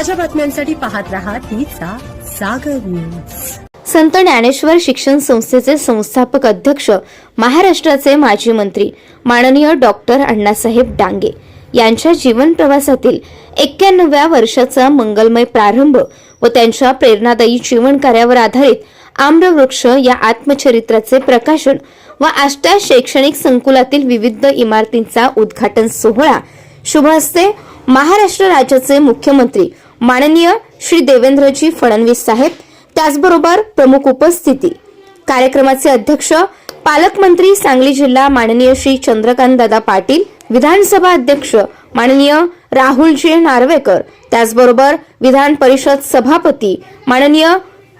ताज्या बातम्यांसाठी पाहत रहा तिचा सागर न्यूज। संत ज्ञानेश्वर शिक्षण संस्थेचे संस्थापक अध्यक्ष, महाराष्ट्राचे माजी मंत्री माननीय डॉक्टर अण्णासाहेब डांगे यांच्या जीवन प्रवासातील 91व्या वर्षाचा मंगलमय प्रारंभ व त्यांच्या प्रेरणादायी जीवन कार्यावर आधारित आम्रवृक्ष या आत्मचरित्राचे प्रकाशन व आष्टा शैक्षणिक संकुलातील विविध इमारतींचा उद्घाटन सोहळा शुभ हस्ते महाराष्ट्र राज्याचे मुख्यमंत्री माननीय श्री देवेंद्रजी फडणवीस साहेब, त्याचबरोबर प्रमुख उपस्थिती कार्यक्रमाचे अध्यक्ष पालकमंत्री सांगली जिल्हा माननीय श्री चंद्रकांत दादा पाटील, विधानसभा अध्यक्ष माननीय राहुलजी नार्वेकर, त्याचबरोबर विधान परिषद सभापती माननीय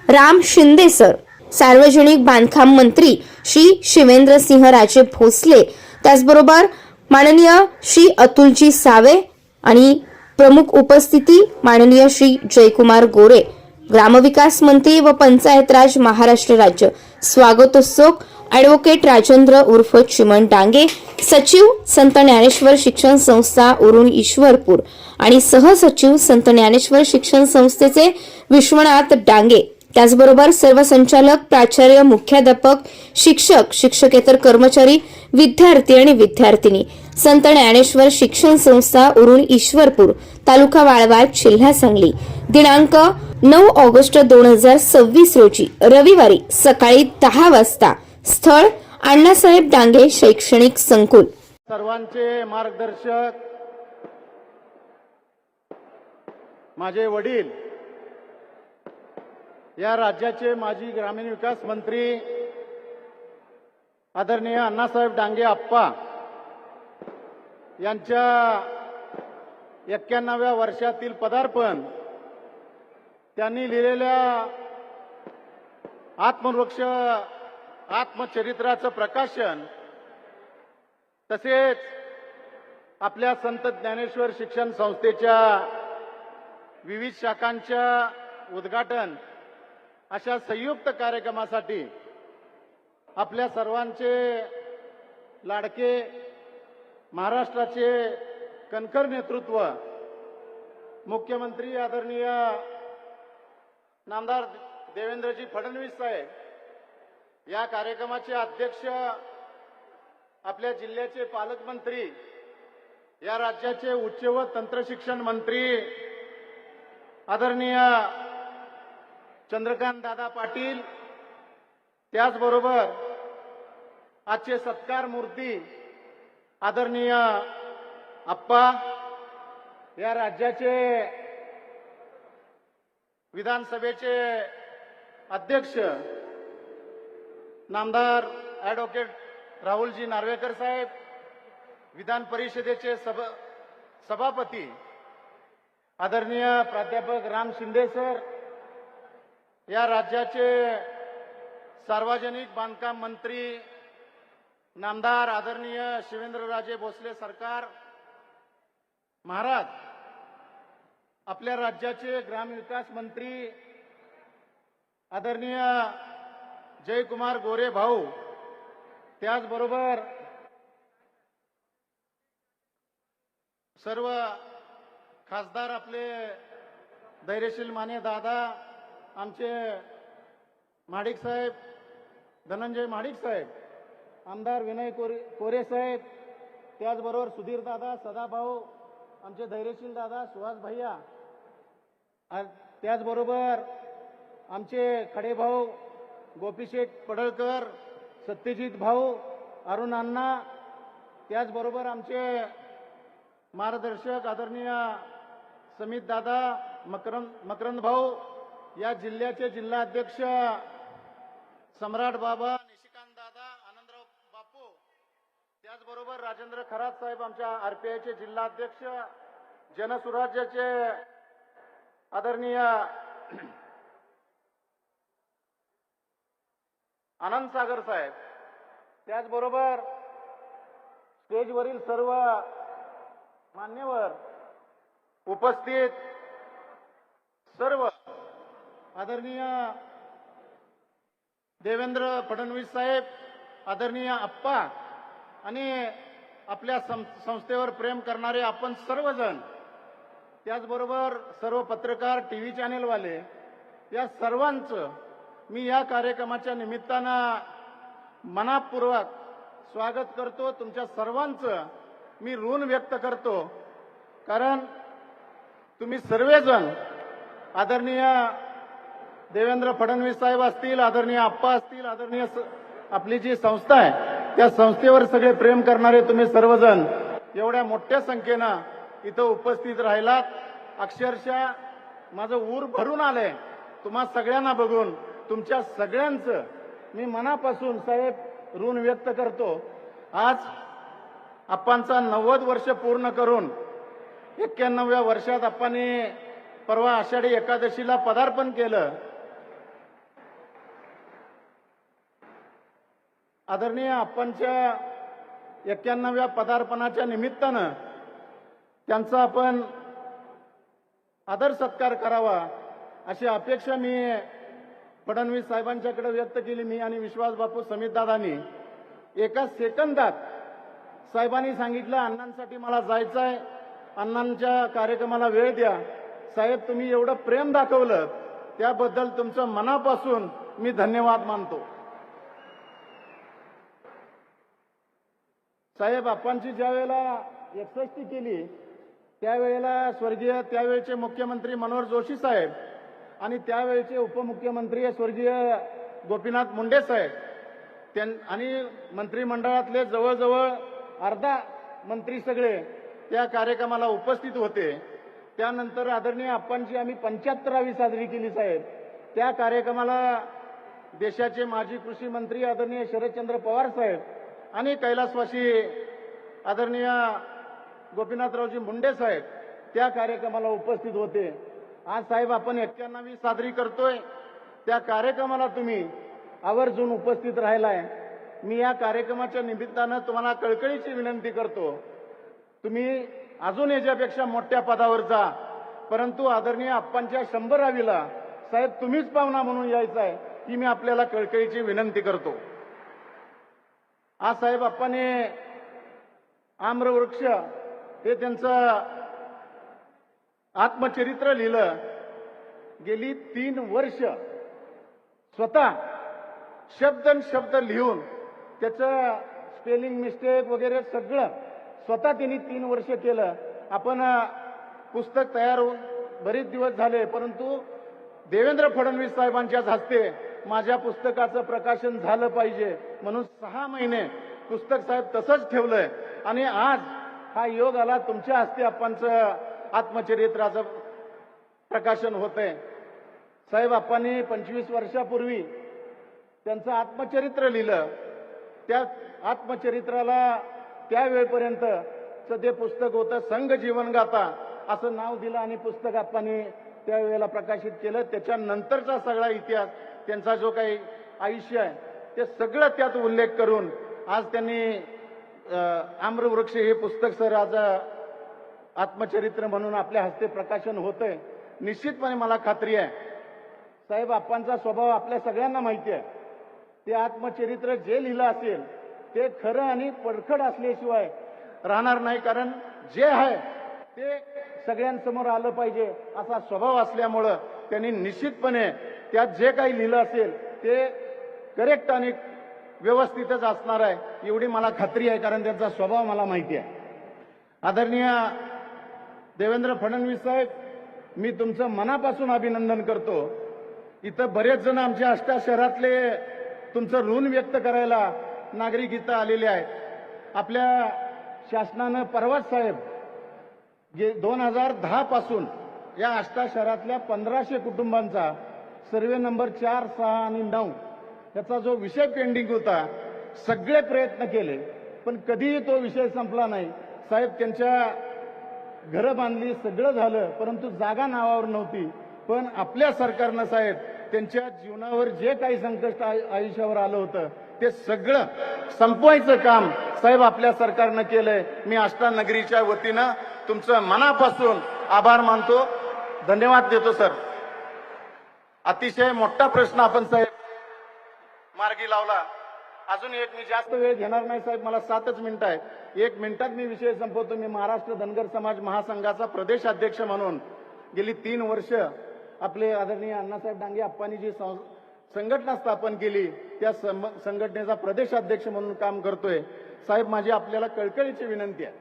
राम शिंदे सर, सार्वजनिक बांधकाम मंत्री श्री शिवेंद्रसिंह राजे भोसले, त्याचबरोबर माननीय श्री अतुलजी सावे आणि प्रमुख उपस्थिती माननीय श्री जयकुमार गोरे, ग्रामविकास मंत्री व पंचायत राज महाराष्ट्र राज्य, स्वागतोत्सुक ॲडव्होकेट राजेंद्र उर्फ चिमण डांगे, सचिव संत ज्ञानेश्वर शिक्षण संस्था उरुण ईश्वरपूर आणि सहसचिव संत ज्ञानेश्वर शिक्षण संस्थेचे विश्वनाथ डांगे, त्याचबरोबर सर्व संचालक, प्राचार्य, मुख्याध्यापक, शिक्षक, शिक्षकेतर कर्मचारी, विद्यार्थी आणि विद्यार्थिनी, संत ज्ञानेश्वर शिक्षण संस्था उरुण ईश्वरपूर, तालुका वाळवा, जिल्हा सांगली, दिनांक 9 ऑगस्ट 2026 रोजी रविवारी सकाळी 10 वाजता, स्थळ अण्णासाहेब डांगे शैक्षणिक संकुल। सर्वांचे मार्गदर्शक माझे वडील, या राज्याचे माजी ग्रामीण विकास मंत्री आदरणीय अण्णासाहेब डांगे आप्पा यांच्या 91व्या वर्षातील पदार्पण, त्यांनी लिहिलेल्या आत्मवृक्ष आत्मचरित्राचं प्रकाशन, तसेच आपल्या संत ज्ञानेश्वर शिक्षण संस्थेच्या विविध शाखांच्या उद्घाटन अशा संयुक्त कार्यक्रमासाठी आपल्या सर्वांचे लाडके, महाराष्ट्राचे कणखर नेतृत्व मुख्यमंत्री आदरणीय नामदार देवेंद्रजी फडणवीस साहेब, या कार्यक्रमाचे अध्यक्ष आपल्या जिल्ह्याचे पालकमंत्री, या राज्याचे उच्च व तंत्रशिक्षण मंत्री आदरणीय चंद्रकांत दादा पाटील, त्याचबरोबर आजचे सत्कार मूर्ती आदरणीय आप्पा, या राज्याचे विधानसभेचे अध्यक्ष नामदार ॲडव्होकेट राहुलजी नार्वेकर साहेब, विधान परिषदेचे सभापती आदरणीय प्राध्यापक राम शिंदे सर, या राज्याचे सार्वजनिक बांधकाम मंत्री नामदार आदरणीय शिवेंद्रराजे भोसले सरकार महाराज, आपल्या राज्याचे ग्रामविकास मंत्री आदरणीय जयकुमार गोरे भाऊ, त्याचबरोबर सर्व खासदार आपले धैर्यशील माने दादा, आमचे महाडिक साहेब, धनंजय महाडिक साहेब, आमदार विनय कोरे साहेब, त्याचबरोबर सुधीर दादा, सदाभाऊ, आमचे धैर्यशील दादा, सुहास भैया, त्याचबरोबर आमचे खडे भाऊ गोपीशेठ पडळकर, सत्यजित भाऊ, अरुण अण्णा, त्याचबरोबर आमचे मार्गदर्शक आदरणीय समित दादा, मकरंद भाऊ, या जिल्ह्याचे जिल्हा अध्यक्ष सम्राट बाबा, निशिकांत दादा, आनंदराव बापू, त्याचबरोबर राजेंद्र खरात साहेब, आमच्या आरपीआयचे जिल्हा अध्यक्ष, जनसुराज्याचे आदरणीय आनंद सागर साहेब, त्याचबरोबर स्टेजवरील सर्व मान्यवर, उपस्थित सर्व आदरणीय देवेंद्र फडणवीस साहेब, आदरणीय आप्पा आणि आपल्या संस्थेवर प्रेम करणारे आपण सर्वजण, त्याचबरोबर सर्व पत्रकार, टीव्ही चॅनेलवाले या सर्वांचं मी या कार्यक्रमाच्या निमित्तानं मनापूर्वक स्वागत करतो. तुमच्या सर्वांचं मी ऋण व्यक्त करतो, कारण तुम्ही सर्वजण आदरणीय देवेंद्र फडणवीस साहेब असतील, आदरणीय आप्पा असतील, आदरणीय आपली जी संस्था आहे त्या संस्थेवर सगळे प्रेम करणारे तुम्ही सर्वजण एवढ्या मोठ्या संख्येनं इथं उपस्थित राहिलात. अक्षरशः माझं ऊर भरून आलंय तुम्हा सगळ्यांना बघून. तुमच्या सगळ्यांचं मी मनापासून साहेब ऋण व्यक्त करतो. आज आप्पांचा 90 वर्ष पूर्ण करून 91व्या वर्षात आप्पांनी परवा आषाढी एकादशीला पदार्पण केलं. आदरणीय आप्पांच्या 91व्या पदार्पणाच्या निमित्तानं त्यांचा आपण आदर सत्कार करावा अशी अपेक्षा मी फडणवीस साहेबांच्याकडे व्यक्त केली. मी आणि विश्वास बापू समितदादांनी एका सेकंदात साहेबांनी सांगितलं, अण्णांसाठी मला जायचं आहे, अण्णांच्या कार्यक्रमाला वेळ द्या. साहेब, तुम्ही एवढं प्रेम दाखवलं त्याबद्दल तुमचं मनापासून मी धन्यवाद मानतो. साहेब, आप्पांची ज्या वेळेला 61 केली त्यावेळेला स्वर्गीय त्यावेळेचे मुख्यमंत्री मनोहर जोशी साहेब आणि त्यावेळेचे उपमुख्यमंत्री स्वर्गीय गोपीनाथ मुंडे साहेब आणि मंत्रिमंडळातले जवळजवळ अर्धा मंत्री सगळे त्या कार्यक्रमाला उपस्थित होते. त्यानंतर आदरणीय आप्पांची आम्ही 75वी साजरी केली साहेब. त्या कार्यक्रमाला देशाचे माजी कृषी मंत्री आदरणीय शरदचंद्र पवार साहेब आणि कैलासवासी आदरणीय गोपीनाथरावजी मुंडे साहेब त्या कार्यक्रमाला उपस्थित होते. आज साहेब आपण 91वी साजरी करतोय, त्या कार्यक्रमाला तुम्ही आवर्जून उपस्थित राहिलाय. मी या कार्यक्रमाच्या निमित्तानं तुम्हाला कळकळीची विनंती करतो, तुम्ही अजून याच्यापेक्षा मोठ्या पदावर जा, परंतु आदरणीय आप्पांच्या 100वीला साहेब तुम्हीच पाहुणा म्हणून यायचं आहे ही मी आपल्याला कळकळीची विनंती करतो. आज साहेब आप्पांनी आम्रवृक्ष हे त्यांचं आत्मचरित्र लिहिलं. गेली 3 वर्ष स्वतः शब्द लिहून त्याचं स्पेलिंग मिस्टेक वगैरे सगळं स्वतः त्यांनी 3 वर्ष केलं. आपण पुस्तक तयार होऊन बरेच दिवस झाले, परंतु देवेंद्र फडणवीस साहेबांच्याच हस्ते माझ्या पुस्तकाचं प्रकाशन झालं पाहिजे म्हणून 6 महिने पुस्तक साहेब तसंच ठेवलंय. आणि आज हा योग आला, तुमच्या हस्ते आप्पांचं आत्मचरित्राचं प्रकाशन होतंय. साहेब, आप्पांनी 25 वर्षापूर्वी त्यांचं आत्मचरित्र लिहिलं. त्या आत्मचरित्राला त्यावेळेपर्यंतचं ते पुस्तक होतं संघ जीवनगाथा असं नाव दिलं आणि पुस्तक आप्पांनी त्यावेळेला प्रकाशित केलं. त्याच्यानंतरचा सगळा इतिहास त्यांचा जो काही आयुष्य आहे ते सगळं त्यात उल्लेख करून आज त्यांनी आम्रवृक्ष हे पुस्तक सर आज आत्मचरित्र म्हणून आपल्या हस्ते प्रकाशन होतंय. निश्चितपणे मला खात्री आहे साहेब, आप्पांचा स्वभाव आपल्या सगळ्यांना माहिती आहे. ते आत्मचरित्र जे लिहिलं असेल ते खरं आणि परखड असल्याशिवाय राहणार नाही, कारण जे आहे ते सगळ्यांसमोर आलं पाहिजे असा स्वभाव असल्यामुळं त्यांनी निश्चितपणे त्यात जे काही लिहिलं असेल ते करेक्ट आणि व्यवस्थितच असणार आहे एवढी मला खात्री आहे, कारण त्यांचा स्वभाव मला माहिती आहे. आदरणीय देवेंद्र फडणवीस साहेब, मी तुमचं मनापासून अभिनंदन करतो. इथं बरेच जण आमच्या आष्टा शहरातले तुमचं ऋण व्यक्त करायला नागरिक इथं आलेले आहेत. आपल्या शासनानं परवाच साहेब 2010 पासून या आष्टा शहरातल्या 1500 कुटुंबांचा सर्वे नंबर 4, 6 आणि 9 याचा जो विषय पेंडिंग होता सगळे प्रयत्न केले, पण कधीही तो विषय संपला नाही. साहेब, त्यांच्या घरं बांधली, सगळं झालं, परंतु जागा नावावर नव्हती. पण आपल्या सरकारनं साहेब त्यांच्या जीवनावर जे काही संकट आयुष्यावर आलं होतं ते सगळं संपवायचं काम साहेब आपल्या सरकारनं केलंय. मी आष्टा नगरीच्या वतीनं तुमचं मनापासून आभार मानतो, धन्यवाद देतो सर. अतिशय मोठा प्रश्न आपण साहेब मार्गी लावला. अजून एक, मी जास्त वेळ घेणार नाही साहेब, मला 7च मिनिटं आहे. 1 मिनिटात मी विषय संपवतो. मी महाराष्ट्र धनगर समाज महासंघाचा प्रदेश अध्यक्ष म्हणून गेली 3 वर्ष आपले आदरणीय अण्णासाहेब डांगे आप्पांनी जी संघटना स्थापन केली त्या संघटनेचा प्रदेश अध्यक्ष म्हणून काम करतोय. साहेब, माझी आपल्याला कळकळीची विनंती आहे.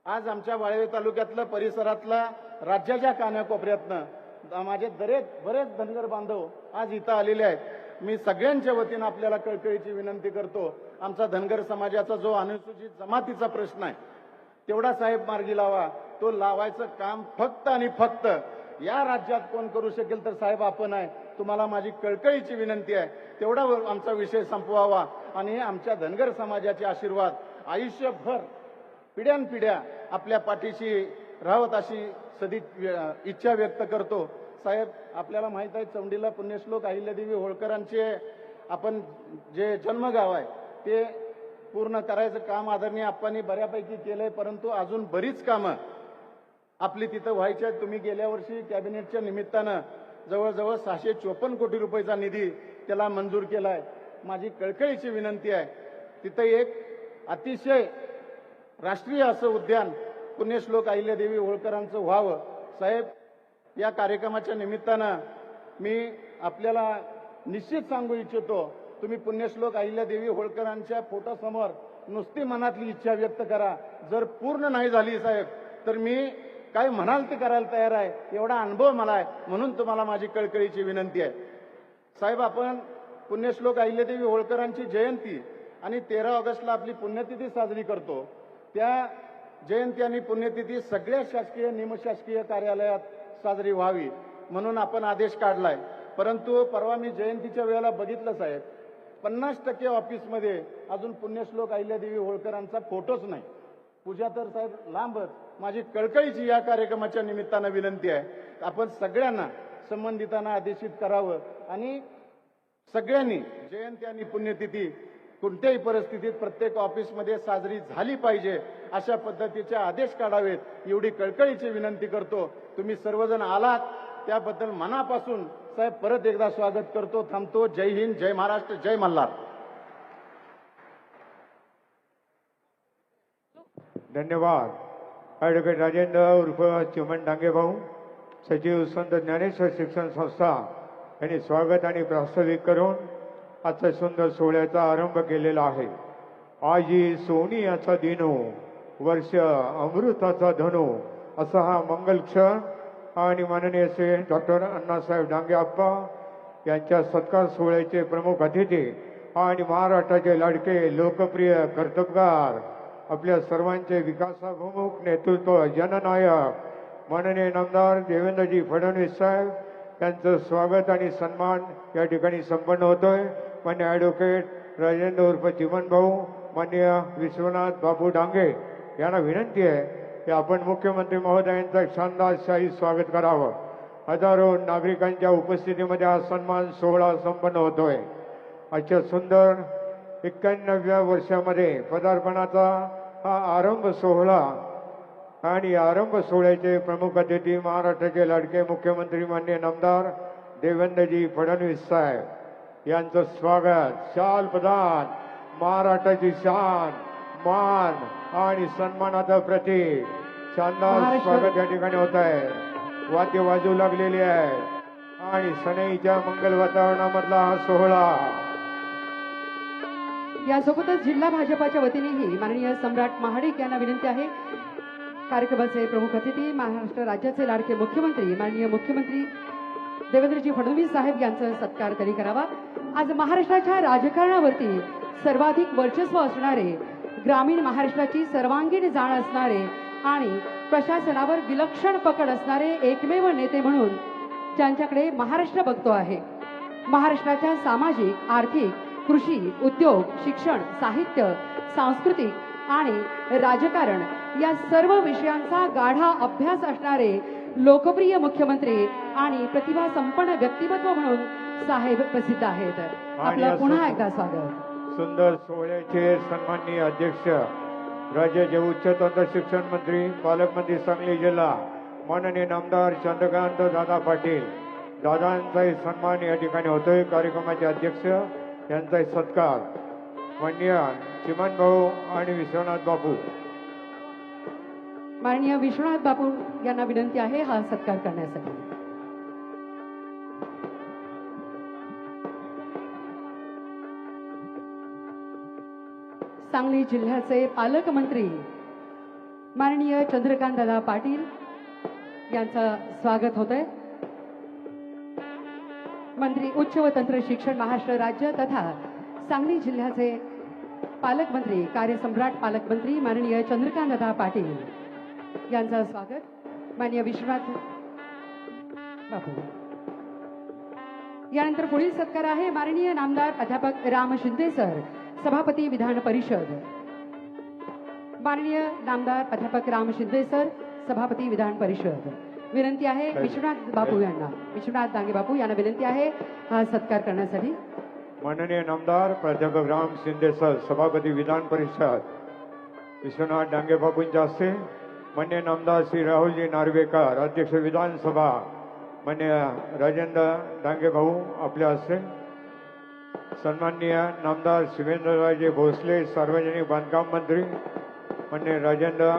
आज आमच्या वाळवे तालुक्यातलं परिसरातला राज्याच्या कानाकोपऱ्यातनं माझे बरेच धनगर बांधव आज इथं आलेले आहेत. मी सगळ्यांच्या वतीनं आपल्याला कळकळीची विनंती करतो. आमचा धनगर समाजाचा जो अनुसूचित जमातीचा प्रश्न आहे तेवढा साहेब मार्गी लावा. तो लावायचं काम फक्त आणि फक्त या राज्यात कोण करू शकेल तर साहेब आपण आहे. तुम्हाला माझी कळकळीची विनंती आहे, तेवढा आमचा विषय संपवावा आणि आमच्या धनगर समाजाचे आशीर्वाद आयुष्यभर पिढ्यानपिढ्या आपल्या पाठीशी राहत अशी इच्छा व्यक्त करतो. साहेब, आपल्याला माहित आहे चौंडीला पुण्यश्लोक अहिल्यादेवी होळकरांचे आपण जे जन्मगाव आहे ते पूर्ण करायचं काम आदरणीय आप्पांनी बऱ्यापैकी केलंय, परंतु अजून बरीच कामं आपली तिथं व्हायची आहेत. तुम्ही गेल्या वर्षी कॅबिनेटच्या निमित्तानं जवळजवळ 654 कोटी रुपयाचा निधी त्याला मंजूर केलाय. माझी कळकळीची विनंती आहे, तिथं एक अतिशय राष्ट्रीय असं उद्यान पुण्यश्लोक अहिल्यादेवी होळकरांचं व्हावं. साहेब, या कार्यक्रमाच्या निमित्तानं मी आपल्याला निश्चित सांगू इच्छितो, तुम्ही पुण्यश्लोक अहिल्यादेवी होळकरांच्या फोटोसमोर नुसती मनातली इच्छा व्यक्त करा. जर पूर्ण नाही झाली साहेब तर मी काय म्हणाल ते करायला तयार आहे. एवढा अनुभव मला आहे, म्हणून तुम्हाला माझी कळकळीची विनंती आहे. साहेब, आपण पुण्यश्लोक अहिल्यादेवी होळकरांची जयंती आणि 13 ऑगस्टला आपली पुण्यतिथी साजरी करतो. त्या जयंती आणि पुण्यतिथी सगळ्या शासकीय निमशासकीय कार्यालयात साजरी व्हावी म्हणून आपण आदेश काढलाय. परंतु परवा मी जयंतीच्या वेळेला बघितलं साहेब, 50% ऑफिसमध्ये अजून पुण्यश्लोक अहिल्यादेवी होळकरांचा फोटोच नाही. पूजा तर साहेब लांबच. माझी कळकळीची या कार्यक्रमाच्या निमित्तानं विनंती आहे, आपण सगळ्यांना संबंधितांना आदेशित करावं आणि सगळ्यांनी जयंती आणि पुण्यतिथी कोणत्याही परिस्थितीत प्रत्येक ऑफिसमध्ये साजरी झाली पाहिजे अशा पद्धतीचे आदेश काढावेत, एवढी कळकळीची विनंती करतो. तुम्ही सर्वजण आलात त्याबद्दल मनापासून साहेब परत एकदा स्वागत करतो. थांबतो. जय हिंद, जय महाराष्ट्र, जय मल्हार. धन्यवाद. ॲडव्होकेट राजेंद्र उर्फ चिमण डांगे भाऊ, सचिव संत ज्ञानेश्वर शिक्षण संस्था यांनी स्वागत आणि प्रास्ताविक करून आजचा सुंदर सोहळ्याचा आरंभ केलेला आहे. आजी सोनी याचा दिनो, वर्ष अमृताचा धनो, असा हा मंगल क्षण आणि माननीय श्री डॉक्टर अण्णासाहेब डांगे आप्पा यांच्या सत्कार सोहळ्याचे प्रमुख अतिथी आणि महाराष्ट्राचे लाडके लोकप्रिय कर्तबगार, आपल्या सर्वांचे विकासाभिमुख नेतृत्व जननायक माननीय नामदार देवेंद्रजी फडणवीस साहेब यांचं स्वागत आणि सन्मान या ठिकाणी संपन्न होतोय. मान्य ॲडव्होकेट राजेंद्र उर्फ चिमण भाऊ, मान्य विश्वनाथ बाबू डांगे यांना विनंती आहे की आपण मुख्यमंत्री महोदयांचं एक शानदार शाही स्वागत करावं. हजारो नागरिकांच्या उपस्थितीमध्ये हा सन्मान सोहळा संपन्न होतोय. आजच्या सुंदर 91व्या वर्षामध्ये पदार्पणाचा हा आरंभ सोहळा आणि या आरंभ सोहळ्याचे प्रमुख अतिथी महाराष्ट्राचे लाडके मुख्यमंत्री माननीय नामदार देवेंद्रजी फडणवीस साहेब यांचं स्वागत, शाल प्रदान, महाराष्ट्राची शान, मान आणि सन्मानाचं प्रतीक शानदार स्वागत या ठिकाणी होत आहे. वाद्य वाजू लागलेली आहे आणि सनईच्या मंगल वातावरणामधला हा सोहळा. यासोबतच जिल्हा भाजपाच्या वतीनेही माननीय सम्राट महाडिक यांना विनंती आहे, कार्यक्रमाचे प्रमुख अतिथी महाराष्ट्र राज्याचे लाडके मुख्यमंत्री माननीय मुख्यमंत्री देवेंद्रजी फडणवीस साहेब यांचा सत्कार त्यांनी करावा. आज महाराष्ट्राच्या राजकारणावरती सर्वाधिक वर्चस्व असणारे, ग्रामीण महाराष्ट्राची सर्वांगीण जाण असणारे आणि प्रशासनावर विलक्षण पकड असणारे एकमेव नेते म्हणून ज्यांच्याकडे महाराष्ट्र बघतो आहे. महाराष्ट्राच्या सामाजिक, आर्थिक, कृषी, उद्योग, शिक्षण, साहित्य, सांस्कृतिक आणि राजकारण या सर्व विषयांचा गाढा अभ्यास असणारे लोकप्रिय मुख्यमंत्री आणि प्रतिभा संपन्न व्यक्तिमत्व म्हणून साहेब प्रसिद्ध आहेत. आपलं पुन्हा एकदा स्वागत. सुंदर सोहळ्याचे सन्माननीय अध्यक्ष, राज्याचे उच्च तंत्र शिक्षण मंत्री, पालकमंत्री सांगली जिल्हा माननीय नामदार चंद्रकांत दादा पाटील दादांचाही सन्मान या ठिकाणी होतोय. कार्यक्रमाचे अध्यक्ष यांचाही सत्कार. माननीय चिमन भाऊ आणि विश्वनाथ बापू. माननीय विश्वनाथ बापू यांना विनंती आहे हा सत्कार करण्यासाठी. सांगली जिल्ह्याचे पालकमंत्री माननीय चंद्रकांतदादा पाटील यांचं स्वागत होतंय. मंत्री उच्च व तंत्र शिक्षण महाराष्ट्र राज्य तथा सांगली जिल्ह्याचे पालकमंत्री कार्यसम्राट पालकमंत्री माननीय चंद्रकांतदादा पाटील यांचं स्वागत. माननीय विश्वनाथ बापू. यानंतर पुढील सत्कार आहे माननीय नामदार प्राध्यापक राम शिंदे सर, सभापती विधान परिषद. माननीय नामदार प्राध्यापक राम शिंदे सर, सभापती विधान परिषद. विनंती आहे विश्वनाथ बापू यांना, विश्वनाथ डांगे बापू यांना विनंती आहे हा सत्कार करण्यासाठी. माननीय नामदार प्राध्यापक राम शिंदे सर, सभापती विधान परिषद विश्वनाथ डांगे बापूंच्या हस्ते. माननीय नामदार श्री राहुलजी नार्वेकर, अध्यक्ष विधानसभा, माननीय राजेंद्र डांगे भाऊ आपल्या हस्ते. सन्माननीय नामदार शिवेंद्रराजे भोसले, सार्वजनिक बांधकाम मंत्री, माननीय राजेंद्र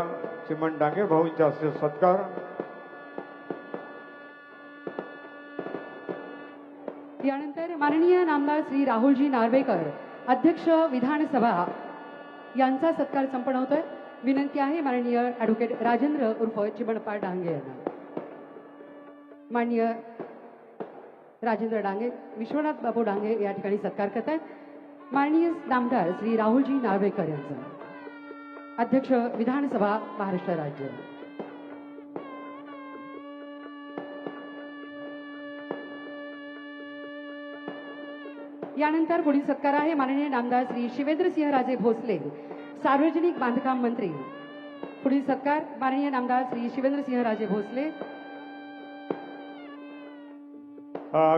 चिमन डांगे भाऊंच्या हस्ते सत्कार. यानंतर माननीय नामदार श्री राहुलजी नार्वेकर, अध्यक्ष विधानसभा यांचा सत्कार संपन्न होतोय. विनंती आहे माननीय ॲडव्होकेट राजेंद्र उर्फ चिमणपा डांगे यांना. माननीय राजेंद्र डांगे, विश्वनाथ बापू डांगे या ठिकाणी सत्कार करत आहेत. माननीय नामदार श्री राहुलजी नार्वेकर यांचा, अध्यक्ष विधानसभा महाराष्ट्र राज्य. यानंतर पुढील सत्कार आहे माननीय नामदार श्री शिवेंद्रसिंहराजे भोसले, सार्वजनिक बांधकाम मंत्री. पुढील सत्कार माननीय नामदार श्री शिवेंद्रसिंहराजे भोसले.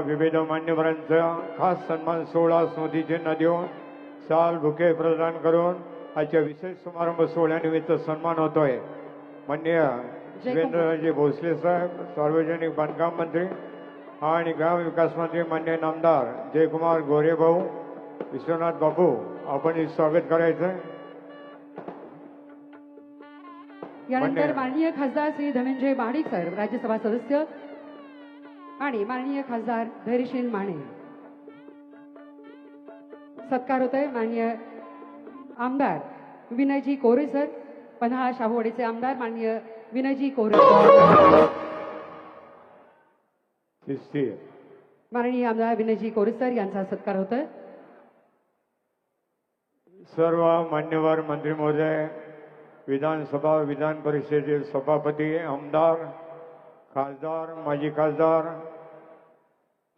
विविध मान्यवरांचा खास सन्मान सोहळा स्मृतिचिन्ह देऊन शाल बुके प्रदान करून आजच्या विशेष समारंभ सोहळ्यानिमित्त सन्मान होतोय. माननीय शिवेंद्रराजे भोसले साहेब, सार्वजनिक बांधकाम मंत्री आणि ग्राम विकास मंत्री माननीय नामदार जयकुमार गोरे भाऊ, विश्वनाथ बापू आपण स्वागत करायचं. यानंतर माननीय खासदार श्री धनंजय महाडिक सर, राज्यसभा सदस्य, आणि माननीय खासदार धैर्यशील माने. सत्कार होतोय माननीय आमदार विनयजी कोरे सर, पन्हाळा शाहूवाडीचे आमदार माननीय विनयजी कोरे. माननीय आमदार विनयजी कोरे सर यांचा सत्कार होतोय. सर्व मान्यवर मंत्री महोदय, विधानसभा विधान परिषदेचे सभापती, आमदार, खासदार, माजी खासदार,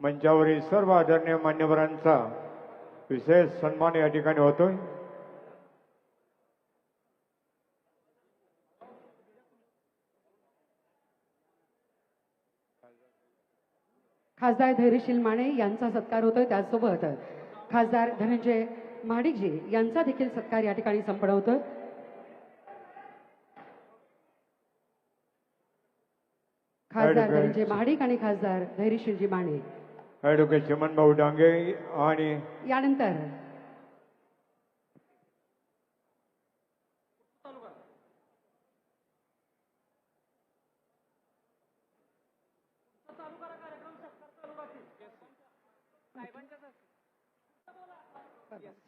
मंचावरील सर्व आदरणीय मान्यवरांचा विशेष सन्मान या ठिकाणी होतोय. खासदार धैर्यशील माने यांचा सत्कार होतोय. त्याचसोबत खासदार धनंजय महाडिकजी यांचा देखील सत्कार या ठिकाणी संपन्न होतोय. खासदार धनंजय महाडिक आणि खासदार धैर्यशीलजी माने. ॲडव्होकेट चिमन भाऊ डांगे आणि यानंतर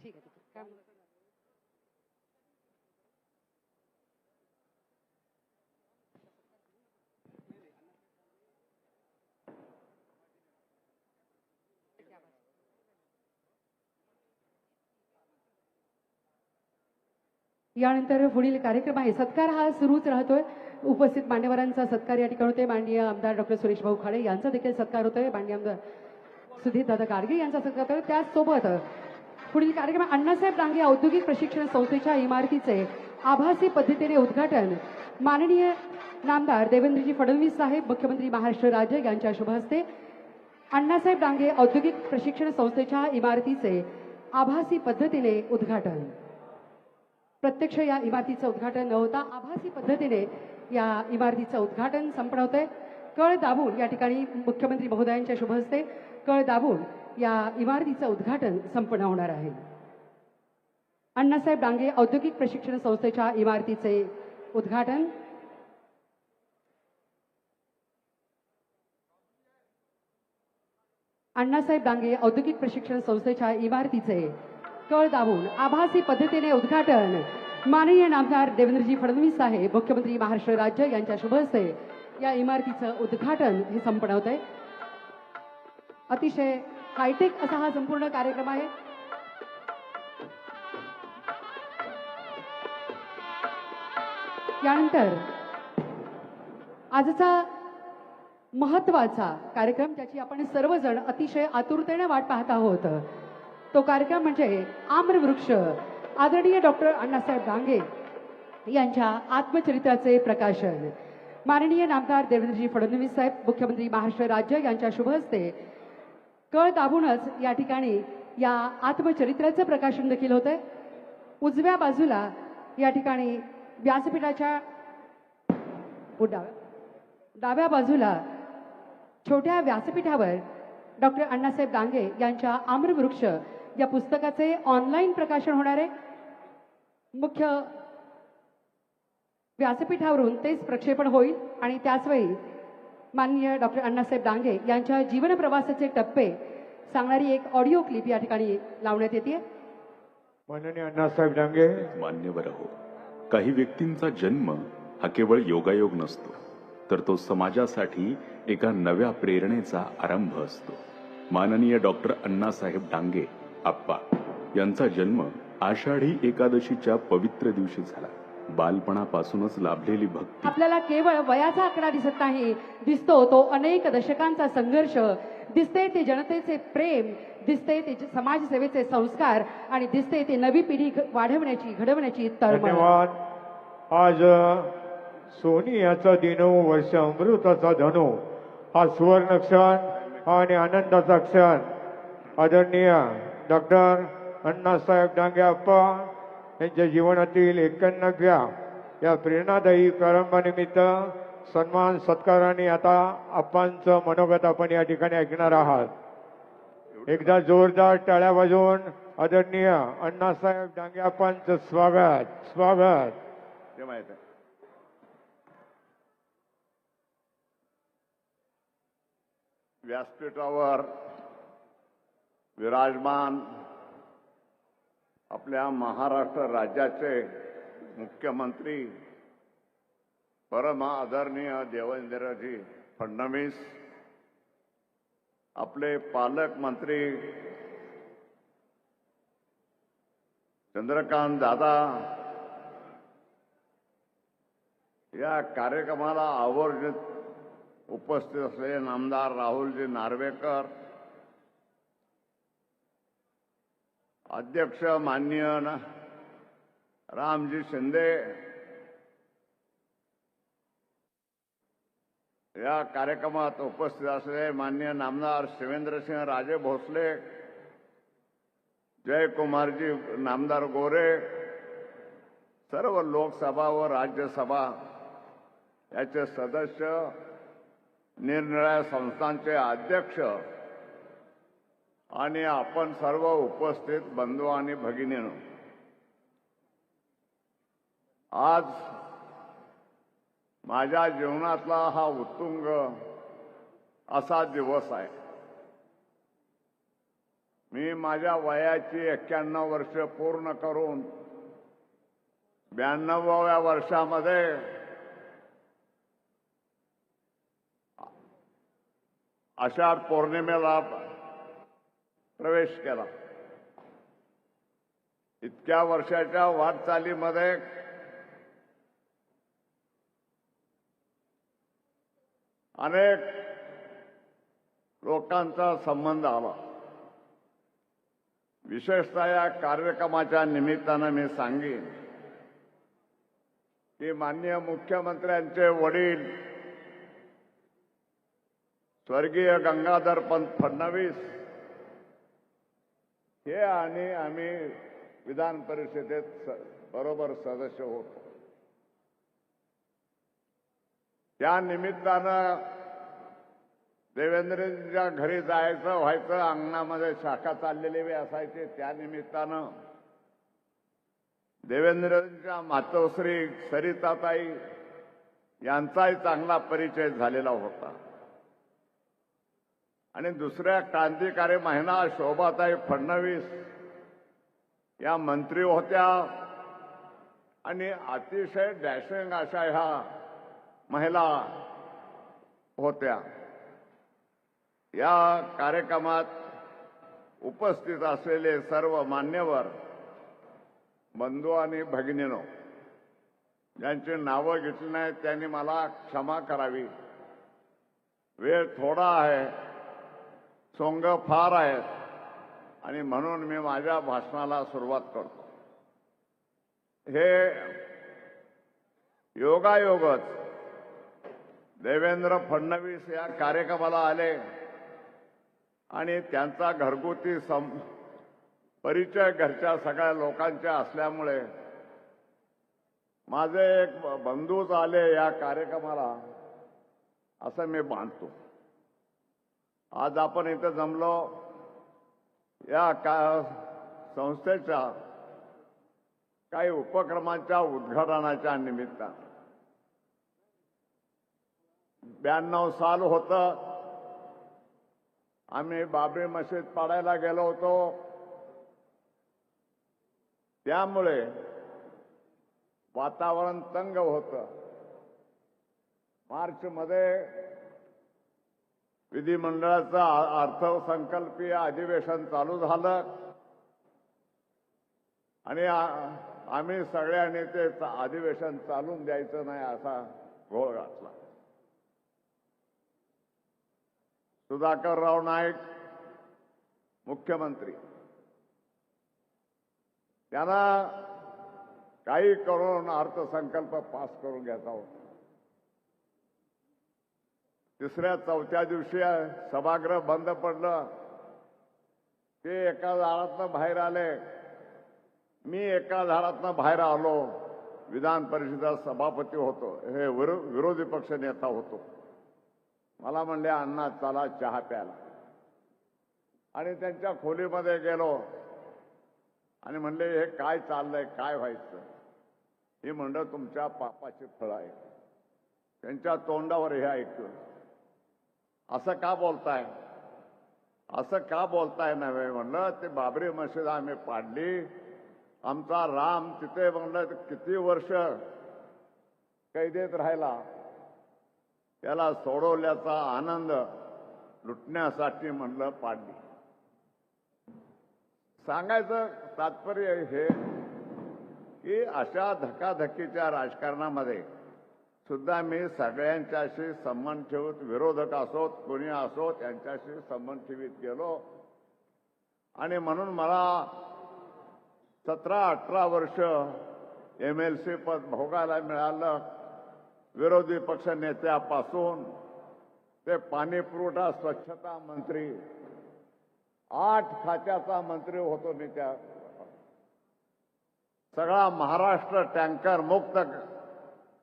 ठीक आहे. यानंतर पुढील कार्यक्रम आहे. सत्कार हा सुरूच राहतोय. उपस्थित मान्यवरांचा सत्कार या ठिकाणी होतोय. माननीय आमदार डॉक्टर सुरेश भाऊ खाडे यांचा देखील सत्कार होतोय. माननीय आमदार सुधीर दादा गाडगे यांचा सत्कार होतोय. त्याचसोबत पुढील कार्यक्रम अण्णासाहेब डांगे औद्योगिक प्रशिक्षण संस्थेच्या इमारतीचे आभासी पद्धतीने उद्घाटन माननीय नामदार देवेंद्रजी फडणवीस साहेब, मुख्यमंत्री महाराष्ट्र राज्य यांच्या शुभ हस्ते अण्णासाहेब डांगे औद्योगिक प्रशिक्षण संस्थेच्या इमारतीचे आभासी पद्धतीने उद्घाटन. प्रत्यक्ष या इमारतीचं उद्घाटन न होता आभासी पद्धतीने या इमारतीचं उद्घाटन संपन्न होतंय. कळ दाबून या ठिकाणी मुख्यमंत्री महोदयांच्या शुभ हस्ते कळ दाबून या इमारतीचं उद्घाटन संपन्न होणार आहे. अण्णासाहेब डांगे औद्योगिक प्रशिक्षण संस्थेच्या इमारतीचे उद्घाटन. अण्णासाहेब डांगे औद्योगिक प्रशिक्षण संस्थेच्या इमारतीचे कळ दाबून आभासी पद्धतीने उद्घाटन माननीय नामदार देवेंद्रजी फडणवीस साहेब मुख्यमंत्री महाराष्ट्र राज्य यांच्या शुभ हस्ते या इमारतीचं उद्घाटन हे संपन्न होत आहे. अतिशय हायटेक असा हा संपूर्ण कार्यक्रम आहे. यानंतर आजचा महत्वाचा कार्यक्रम ज्याची आपण सर्वजण अतिशय आतुरतेने वाट पाहत आहोत तो कार्यक्रम म्हणजे आम्रवृक्ष आदरणीय डॉक्टर अण्णासाहेब डांगे यांच्या आत्मचरित्राचे प्रकाशन. माननीय नामदार देवेंद्रजी फडणवीस साहेब मुख्यमंत्री महाराष्ट्र राज्य यांच्या शुभ हस्ते कळ दाबूनच या ठिकाणी या आत्मचरित्राचं प्रकाशन देखील होतंय. उजव्या बाजूला या ठिकाणी व्यासपीठाच्या डाव्या बाजूला छोट्या व्यासपीठावर डॉक्टर अण्णासाहेब डांगे यांच्या आम्रवृक्ष या पुस्तकाचे ऑनलाईन प्रकाशन होणार आहे. मुख्य व्यासपीठावरून तेच प्रक्षेपण होईल आणि त्याचवेळी माननीय डॉक्टर अण्णासाहेब डांगे यांच्या जीवन प्रवासाचे टप्पे सांगणारी एक ऑडिओ क्लिप या ठिकाणी लावण्यात येते. माननीय अण्णासाहेब डांगे. मान्यवर हो, काही व्यक्तींचा जन्म हा केवळ योगायोग नसतो, तर तो समाजासाठी एका नव्या प्रेरणेचा आरंभ असतो. माननीय डॉक्टर अण्णासाहेब डांगे आप्पा यांचा जन्म आषाढी एकादशीच्या पवित्र दिवशी झाला. बालपणापासूनच लाभलेली भक्ती आपल्याला केवळ वयाचा आकडा दिसत नाही, दिसतो तो अनेक दशकांचा संघर्ष, दिसते ते जनतेचे प्रेम, दिसते ते समाजसेवेचे संस्कार आणि दिसते ते नवी पिढी घडवण्याची तळमळ. धन्यवाद. आज सोनी याचा दिनो वर्ष अमृताचा धनो हा सुवर्ण क्षण आणि आनंदाचा क्षण आदरणीय डॉक्टर अण्णासाहेब डांगे आप्पा यांच्या जीवनातील 91व्या या प्रेरणादायी प्रारंभानिमित्त सन्मान सत्काराने आता आप्पांचं मनोगत आपण या ठिकाणी ऐकणार आहात. एकदा जोरदार टाळ्या वाजवून आदरणीय अण्णासाहेब डांगे आप्पांचं स्वागत. ते माहित आहे. व्यासपीठावर विराजमान आपल्या महाराष्ट्र राज्याचे मुख्यमंत्री परम आदरणीय देवेंद्रजी फडणवीस, आपले पालकमंत्री चंद्रकांत दादा, या कार्यक्रमाला आवर्जून उपस्थित असलेले नामदार राहुलजी नार्वेकर, अध्यक्ष माननीय रामजी शिंदे, या कार्यक्रमात उपस्थित असलेले माननीय नामदार शिवेंद्रसिंह राजे भोसले, जयकुमारजी नामदार गोरे, सर्व लोकसभा व राज्यसभा याचे सदस्य, निरनिराळ्या संस्थांचे अध्यक्ष आणि आपण सर्व उपस्थित बंधू आणि भगिनींनो, आज माझ्या जीवनातला हा उत्तुंग असा दिवस आहे. मी माझ्या वयाची 91 वर्ष पूर्ण करून 92व्या वर्षामध्ये आषाढ पौर्णिमेला प्रवेश केला. इतक्या वर्षाच्या वाटचालीमध्ये अनेक लोकांचा संबंध आला. विशेषतः या कार्यक्रमाच्या निमित्तानं मी सांगेन की माननीय मुख्यमंत्र्यांचे वडील स्वर्गीय गंगाधरपंत फडणवीस हे आणि आम्ही विधान परिषदेत बरोबर सदस्य होतो. त्या निमित्तानं देवेंद्रजींच्या घरी जायचं व्हायचं, अंगणामध्ये शाखा चाललेली असायची. त्या निमित्तानं देवेंद्रजींच्या मातोश्री सरिताताई यांचाही चांगला परिचय झालेला होता. आणि दुसऱ्या क्रांतिकारी महिला शोभाताई फडणवीस या मंत्री होत्या आणि अतिशय डॅशिंग अशा ह्या महिला होत्या. या कार्यक्रमात उपस्थित असलेले सर्व मान्यवर बंधू आणि भगिनीनो, ज्यांची नावं घेतली नाहीत त्यांनी मला क्षमा करावी. वेळ थोडा आहे, सोंग फार आहेत आणि म्हणून मी माझ्या भाषणाला सुरुवात करतो. हे योगायोगच देवेंद्र फडणवीस या कार्यक्रमाला आले आणि त्यांचा घरगुती परिचय घरच्या सगळ्या लोकांच्या असल्यामुळे माझे एक बंधूच आले या कार्यक्रमाला असं मी मानतो. आज आपण इथं जमलो या संस्थेच्या काही उपक्रमांच्या उद्घाटनाच्या निमित्तानं. 92 साल होतं आम्ही बाबरी मशीद पाडायला गेलो होतो. त्यामुळे वातावरण तंग होतं. मार्चमध्ये विधिमंडळाचं अर्थसंकल्पीय अधिवेशन चालू झालं आणि आम्ही सगळ्यांनी ते अधिवेशन चालून द्यायचं नाही असा घोळ घातला. सुधाकरराव नाईक मुख्यमंत्री, त्यांना काही करून अर्थसंकल्प पास करून घ्यायचा होता. तिसऱ्या चौथ्या दिवशी सभागृह बंद पडलं. ते एका दारातनं बाहेर आले, मी एका दारातनं बाहेर आलो. विधान परिषदेचा सभापती होतो, हे विरोधी पक्ष नेता होतो. मला म्हणले अण्णा चला चहा प्यायला. आणि त्यांच्या खोलीमध्ये गेलो आणि म्हणले हे काय चाललंय, काय व्हायचं. हे म्हणलं तुमच्या पापाची फळं आहे. त्यांच्या तोंडावर हे ऐकून असं का बोलताय, असं का बोलताय नव्हे. म्हणलं ते बाबरी मशीद आम्ही पाडली, आमचा राम तिथे म्हणलं किती वर्ष कैदेत राहिला, त्याला सोडवल्याचा आनंद लुटण्यासाठी म्हणलं पाडली. सांगायचं तात्पर्य हे की अशा धकाधकीच्या राजकारणामध्ये सुद्धा मी सगळ्यांच्याशी संबंध ठेवत, विरोधक असोत कोणी असोत यांच्याशी संबंध ठेवीत गेलो. आणि म्हणून मला 17-18 वर्ष MLC पद भोगायला मिळालं. विरोधी पक्ष नेत्यापासून ते पाणी पुरवठा स्वच्छता मंत्री, 8 खात्याचा मंत्री होतो मी. त्या सगळा महाराष्ट्र टँकर मुक्त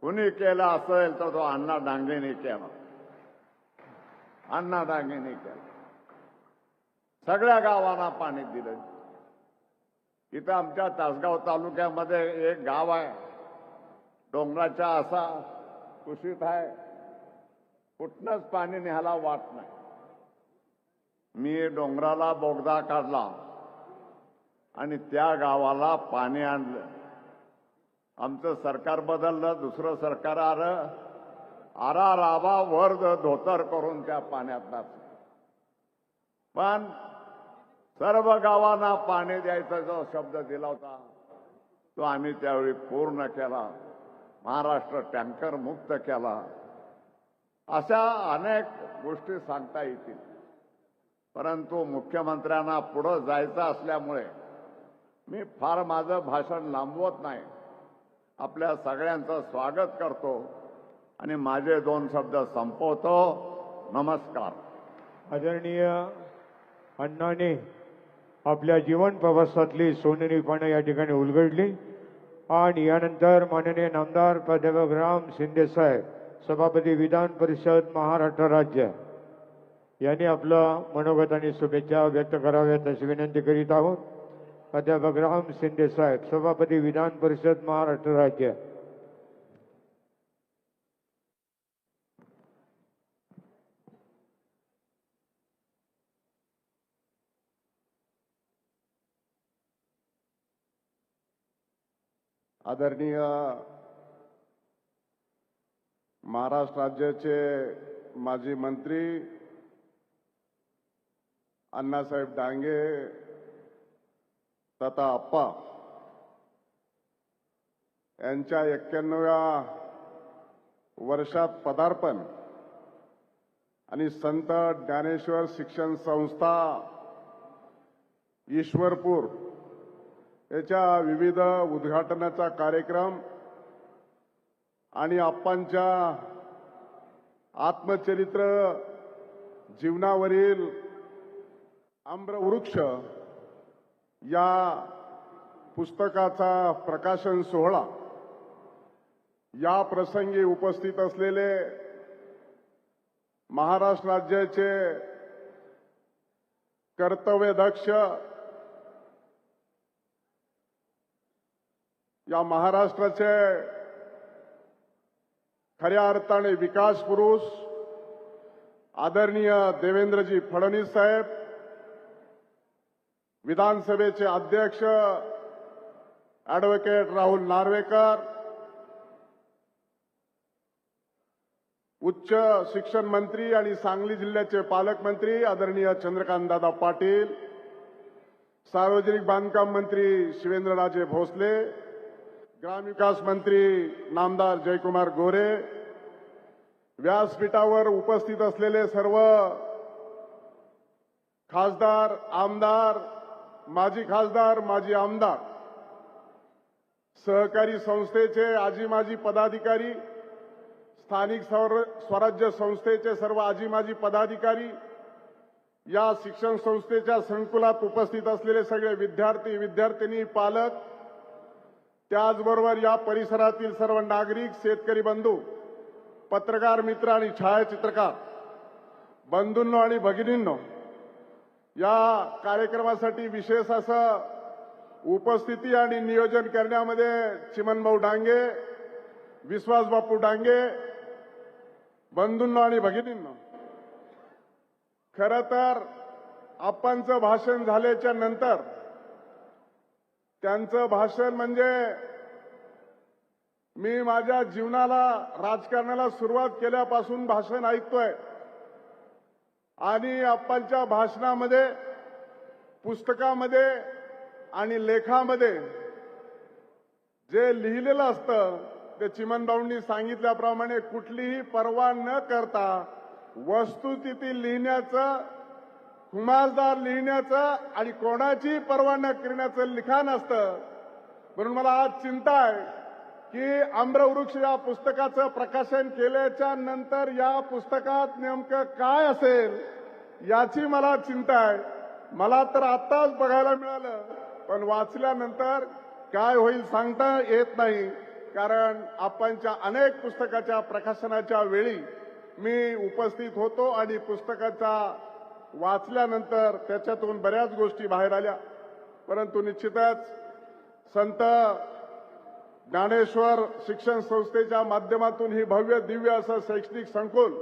कुणी केला असेल तर तो अण्णा डांगेंनी केला. अण्णा डांगेंनी केला. सगळ्या गावांना पाणी दिलं. इथं आमच्या तासगाव तालुक्यामध्ये एक गाव आहे, डोंगराच्या असा कुशीत आहे, कुठनंच पाणी न्यायला वाट नाही. मी डोंगराला बोगदा काढला आणि त्या गावाला पाणी आणलं. आमचं सरकार बदललं, दुसरं सरकार आलं. आरा राबा वर धोतर करून त्या पाण्यात नाचलं. पण सर्व गावांना पाणी द्यायचा जो शब्द दिला होता तो आम्ही त्यावेळी पूर्ण केला. महाराष्ट्र टँकर मुक्त केला. अशा अनेक गोष्टी सांगता येतील. परंतु मुख्यमंत्र्यांना पुढं जायचं असल्यामुळे मी फार माझं भाषण लांबवत नाही. आपल्या सगळ्यांचं स्वागत करतो आणि माझे 2 शब्द संपवतो. नमस्कार. आदरणीय अण्णांनी आपल्या जीवन प्रवासातली सोनेरी पानं या ठिकाणी उलगडली आणि यानंतर माननीय नामदार प्राध्यापक राम शिंदे साहेब, सभापती विधान परिषद महाराष्ट्र राज्य, यांनी आपलं मनोगत आणि शुभेच्छा व्यक्त कराव्यात अशी विनंती करीत आहोत. प्राध्यापक राम शिंदे साहेब, सभापती विधान परिषद महाराष्ट्र राज्य. आदरणीय महाराष्ट्र राज्याचे माजी मंत्री अण्णासाहेब डांगे तथा आप्पा यांच्या 91व्या वर्षात पदार्पण आणि संत ज्ञानेश्वर शिक्षण संस्था ईश्वरपूर याच्या विविध उद्घाटनाचा कार्यक्रम आणि आप्पांच्या आत्मचरित्र जीवनावरील आम्रवृक्ष या पुस्तकाचा प्रकाशन सोहळा या प्रसंगी उपस्थित असलेले महाराष्ट्र राज्याचे कर्तव्यदक्ष या महाराष्ट्राचे खऱ्या अर्थाने विकास पुरुष आदरणीय देवेंद्रजी फडणवीस साहेब, विधानसभेचे अध्यक्ष ॲडव्होकेट राहुल नार्वेकर, उच्च शिक्षण मंत्री आणि सांगली जिल्ह्याचे पालकमंत्री आदरणीय चंद्रकांतदादा पाटील, सार्वजनिक बांधकाम मंत्री शिवेंद्रराजे भोसले, ग्रामविकास मंत्री नामदार जयकुमार गोरे, व्यासपीठावर उपस्थित असलेले सर्व खासदार, आमदार, माजी खासदार, माजी आमदार, सहकारी संस्थेचे आजी माजी पदाधिकारी, स्थानिक स्वराज्य संस्थेचे सर्व आजी माजी पदाधिकारी, या शिक्षण संस्थेच्या संकुलात उपस्थित असलेले सगळे विद्यार्थी, विद्यार्थिनी, पालक, त्याचबरोबर या परिसरातील सर्व नागरिक, शेतकरी बंधू, पत्रकार मित्र आणि छायाचित्रकार बंधूंनो आणि भगिनींनो, या कार्यक्रमासाठी विशेष असं उपस्थिती आणि नियोजन करण्यामध्ये चिमनभाऊ डांगे, विश्वासबापू डांगे, बंधूंनो आणि भगिनींनो, खरं तर आप्पांचं भाषण झाल्याच्या नंतर त्यांचं भाषण म्हणजे मी माझ्या जीवनाला, राजकारणाला सुरुवात केल्यापासून भाषण ऐकतोय आणि आप्पांच्या भाषणामध्ये, पुस्तकामध्ये आणि लेखामध्ये जे लिहिलेलं असतं ते चिमनभाऊंनी सांगितल्याप्रमाणे कुठलीही पर्वा न करता वस्तुस्थिती लिहिण्याचं, खुमासदार लिहिण्याचं आणि कोणाची पर्वा न करण्याचं लिखाण असतं. म्हणून मला आज चिंता आहे की आम्रवृक्ष या पुस्तकाचं प्रकाशन केल्याच्या नंतर या पुस्तकात नेमकं काय असेल याची मला चिंता आहे. मला तर आत्ताच बघायला मिळालं, पण वाचल्यानंतर काय होईल सांगता येत नाही. कारण आप्पांच्या अनेक पुस्तकाच्या प्रकाशनाच्या वेळी मी उपस्थित होतो आणि पुस्तकाचा वाचल्यानंतर त्याच्यातून बऱ्याच गोष्टी बाहेर आल्या. परंतु निश्चितच संत ज्ञानेश्वर शिक्षण संस्थेच्या माध्यमातून ही भव्य दिव्य असं शैक्षणिक संकुल